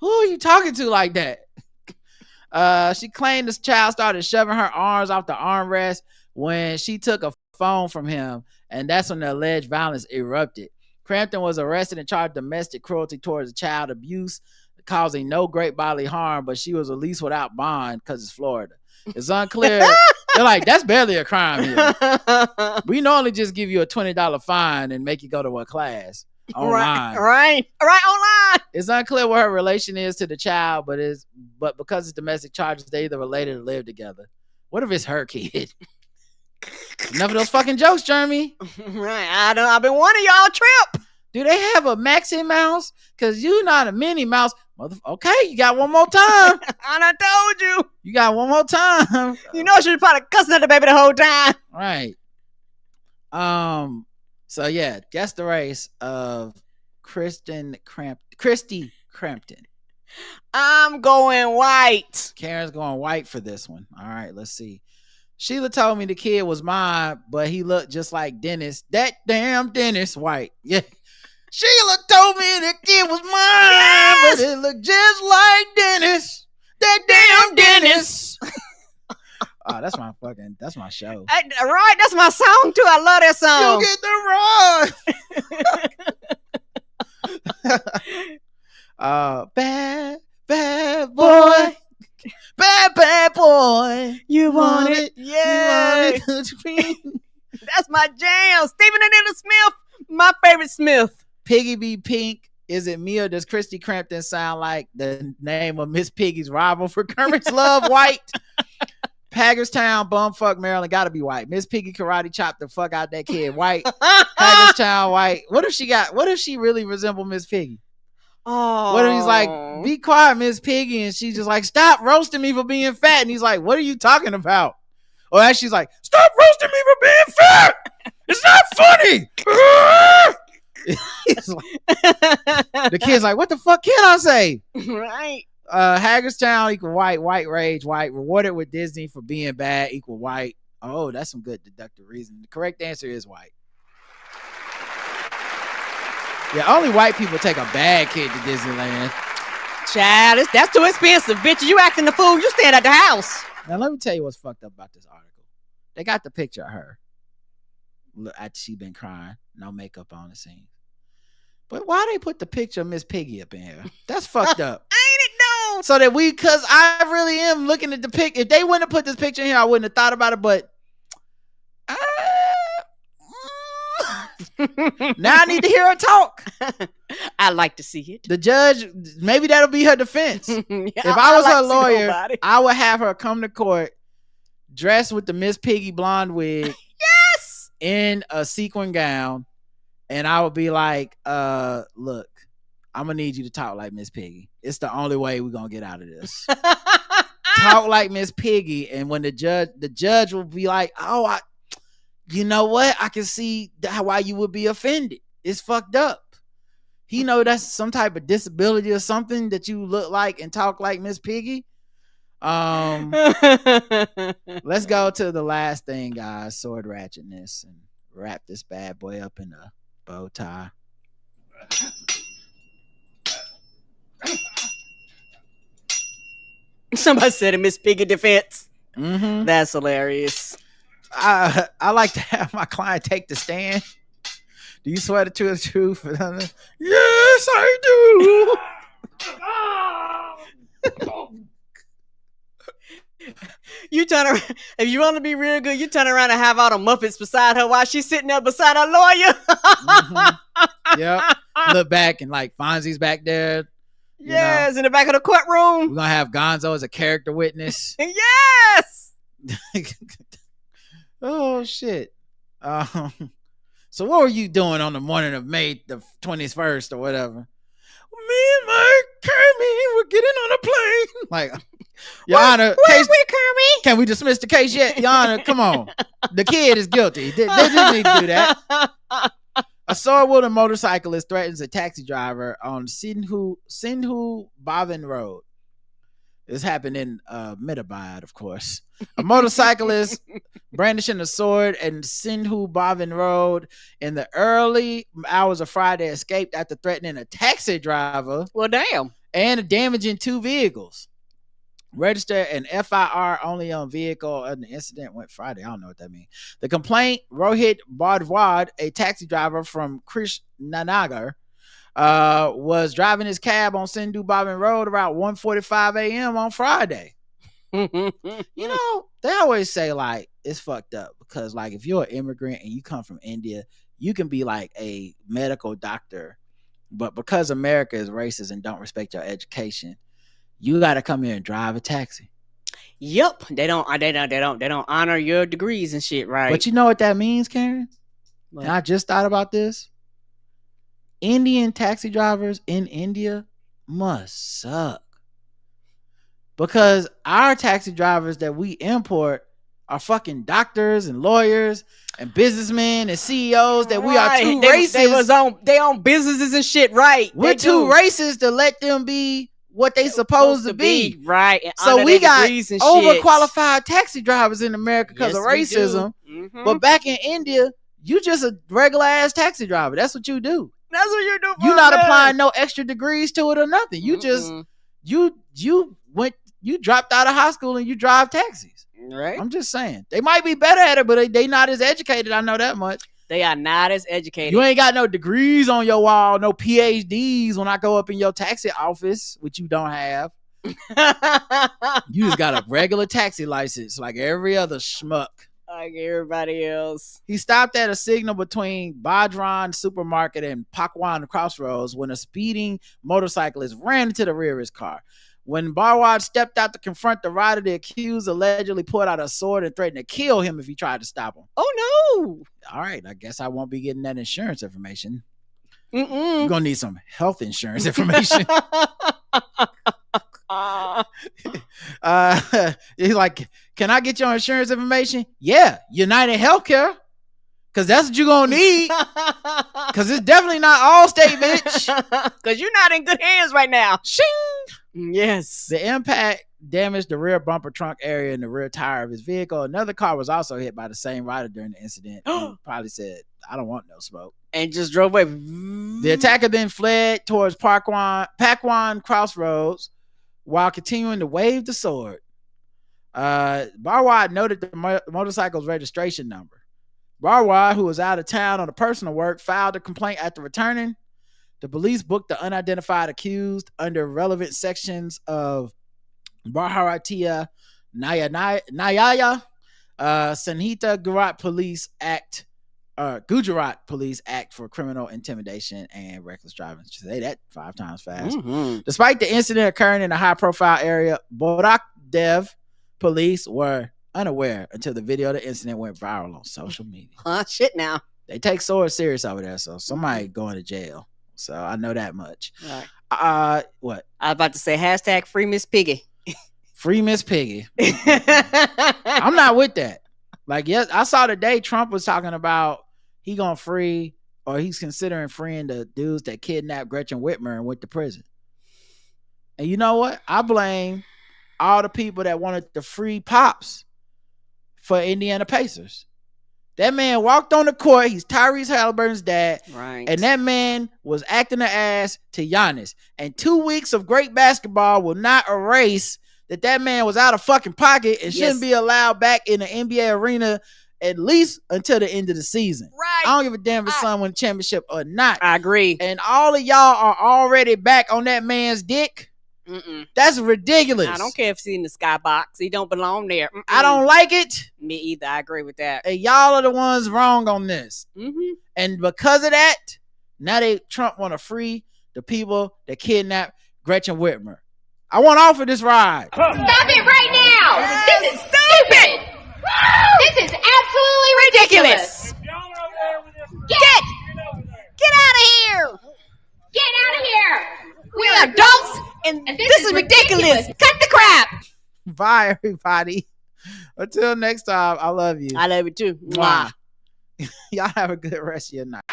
Who are you talking to like that? She claimed this child started shoving her arms off the armrest when she took a phone from him, and that's when the alleged violence erupted. Crampton was arrested and charged domestic cruelty towards child abuse, causing no great bodily harm, but she was released without bond because it's Florida. It's unclear. They're like, that's barely a crime here. We normally just give you a $20 fine and make you go to a class online. Right, online. It's unclear what her relation is to the child, but because it's domestic charges, they either related or live together. What if it's her kid? Enough of those fucking jokes, Jeremy. Right, I've been wanting y'all trip. Do they have a Maxie Mouse? Because you not a Minnie Mouse. Okay, you got one more time. I done told you. You got one more time. You know she was probably cussing at the baby the whole time. Right. So yeah, guess the race of Christy Crampton. I'm going white. Karen's going white for this one. All right, let's see. Sheila told me the kid was mine, but he looked just like Dennis. That damn Dennis White. Yeah. Sheila told me the kid was mine, but it looked just like Dennis. That damn Dennis. Oh, that's my show. Right, that's my song too. I love that song. You get the run. Bad boy. Bad boy. You want it? Yeah. You want it. That's my jam. Stephen and Smith, my favorite Smith. Piggy be pink. Is it me or does Christy Crampton sound like the name of Miss Piggy's rival for Kermit's Love? White. Hagerstown, bumfuck Maryland, gotta be white. Miss Piggy karate chopped the fuck out that kid. White. Hagerstown, white. What if she really resemble Miss Piggy? Oh. What if he's like, be quiet, Miss Piggy, and she's just like, stop roasting me for being fat, and he's like, what are you talking about? Or as she's like, stop roasting me for being fat. It's not funny. The kid's like, what the fuck can I say? Right. Hagerstown equal white. White rage, white. Rewarded with Disney for being bad equal white. Oh, that's some good deductive reasoning. The correct answer is white. Yeah, only white people take a bad kid to Disneyland. Child, that's too expensive, bitch. You acting the fool. You stand at the house. Now, let me tell you what's fucked up about this article. They got the picture of her. Look, after she been crying. No makeup on the scene. But why they put the picture of Miss Piggy up in here? That's fucked up. Ain't it though? So that because I really am looking at the pic. If they wouldn't have put this picture in here, I wouldn't have thought about it. But now I need to hear her talk. I like to see it. The judge, maybe that'll be her defense. If I was her lawyer, I would have her come to court dressed with the Miss Piggy blonde wig. Yes. In a sequin gown. And I would be like, look, I'm going to need you to talk like Miss Piggy. It's the only way we're going to get out of this. Talk like Miss Piggy. And when the judge will be like, oh, you know what? I can see why you would be offended. It's fucked up. He know that's some type of disability or something that you look like and talk like Miss Piggy. Let's go to the last thing, guys. Sword ratchetness, and wrap this bad boy up in a bow tie. Somebody said a Miss Piggy defense. Mm-hmm. That's hilarious. I like to have my client take the stand. Do you swear to the truth? Yes, I do. You turn around, if you want to be real good, you turn around and have all the Muppets beside her while she's sitting there beside her lawyer. Mm-hmm. Yep. Look back and like Fonzie's back there. Yes, in the back of the courtroom. We're gonna have Gonzo as a character witness. Yes. Oh shit. So what were you doing on the morning of May the 21st or whatever? Me and my Kermit were getting on a plane. Like, Your Honor, where's Kermit? Can we dismiss the case yet? Your Honor, come on. The kid is guilty. They didn't need to do that. A sword-wielding motorcyclist threatens a taxi driver on Sindhu Bhavin Road. This happened in Medabad, of course. A motorcyclist brandishing a sword in Sindhu Bhavin Road in the early hours of Friday escaped after threatening a taxi driver. Well, damn. And damaging two vehicles. Registered an FIR only on vehicle, and the incident went Friday. I don't know what that means. The complaint, Rohit Bardwad, a taxi driver from Krishnanagar, was driving his cab on Sindhu Bhavin Road around 1:45 a.m. on Friday. You know, they always say like it's fucked up because like if you're an immigrant and you come from India, you can be like a medical doctor, but because America is racist and don't respect your education, you got to come here and drive a taxi. Yep, they don't honor your degrees and shit, right? But you know what that means, Karen? What? And I just thought about this. Indian taxi drivers in India must suck. Because our taxi drivers that we import are fucking doctors and lawyers and businessmen and CEOs that we are too racist. They own businesses and shit, right? We're too racist to let them be what they supposed to be. Right. And so we got overqualified taxi drivers in America because of racism. But back in India, you just a regular ass taxi driver. That's what you do. That's what you do. You're not applying no extra degrees to it or nothing. You just you dropped out of high school and you drive taxis. Right. I'm just saying. They might be better at it, but they not as educated. I know that much. They are not as educated. You ain't got no degrees on your wall, no PhDs when I go up in your taxi office, which you don't have. You just got a regular taxi license like every other schmuck. Like everybody else. He stopped at a signal between Badran Supermarket and Pakwan Crossroads when a speeding motorcyclist ran into the rear of his car. When Barwad stepped out to confront the rider, the accused allegedly pulled out a sword and threatened to kill him if he tried to stop him. Oh, no. All right. I guess I won't be getting that insurance information. You're going to need some health insurance information. He's like, can I get your insurance information? Yeah. United Healthcare. Because that's what you're going to need. Because it's definitely not Allstate, bitch. Because you're not in good hands right now. Shing! Yes. The impact damaged the rear bumper trunk area and the rear tire of his vehicle. Another car was also hit by the same rider during the incident. He probably said, I don't want no smoke. And just drove away. The attacker then fled towards Pakwan Crossroads while continuing to wave the sword. Barwad noted the motorcycle's registration number. Barwad, who was out of town on a personal work, filed a complaint after returning. The police booked the unidentified accused under relevant sections of Bharatiya Nyaya Sanhita Gujarat Police Act for criminal intimidation and reckless driving. Say that 5 times fast. Despite the incident occurring in a high-profile area, Borakdev police were unaware until the video of the incident went viral on social media. Shit now. They take swords serious over there, so somebody going to jail. So I know that much. Right. What? I was about to say hashtag free Miss Piggy. Free Miss Piggy. I'm not with that. Like, yes, I saw today Trump was talking about he gonna free, or he's considering freeing the dudes that kidnapped Gretchen Whitmer and went to prison. And you know what? I blame all the people that wanted to free Pops for Indiana Pacers. That man walked on the court. He's Tyrese Halliburton's dad. Right. And that man was acting the ass to Giannis. And 2 weeks of great basketball will not erase that man was out of fucking pocket and shouldn't be allowed back in the NBA arena at least until the end of the season. Right. I don't give a damn if someone win a championship or not. I agree. And all of y'all are already back on that man's dick. That's ridiculous. I don't care if he's in the skybox. He don't belong there. I don't like it. Me either. I agree with that. And y'all are the ones wrong on this. And because of that, now Trump want to free the people that kidnapped Gretchen Whitmer. I want off of this ride. Stop it right now! This is stupid! This is absolutely ridiculous! Get out of here! Get out of here! We're adults, and this is ridiculous! Cut the crap! Bye, everybody. Until next time, I love you. I love you too. Mwah. Y'all have a good rest of your night.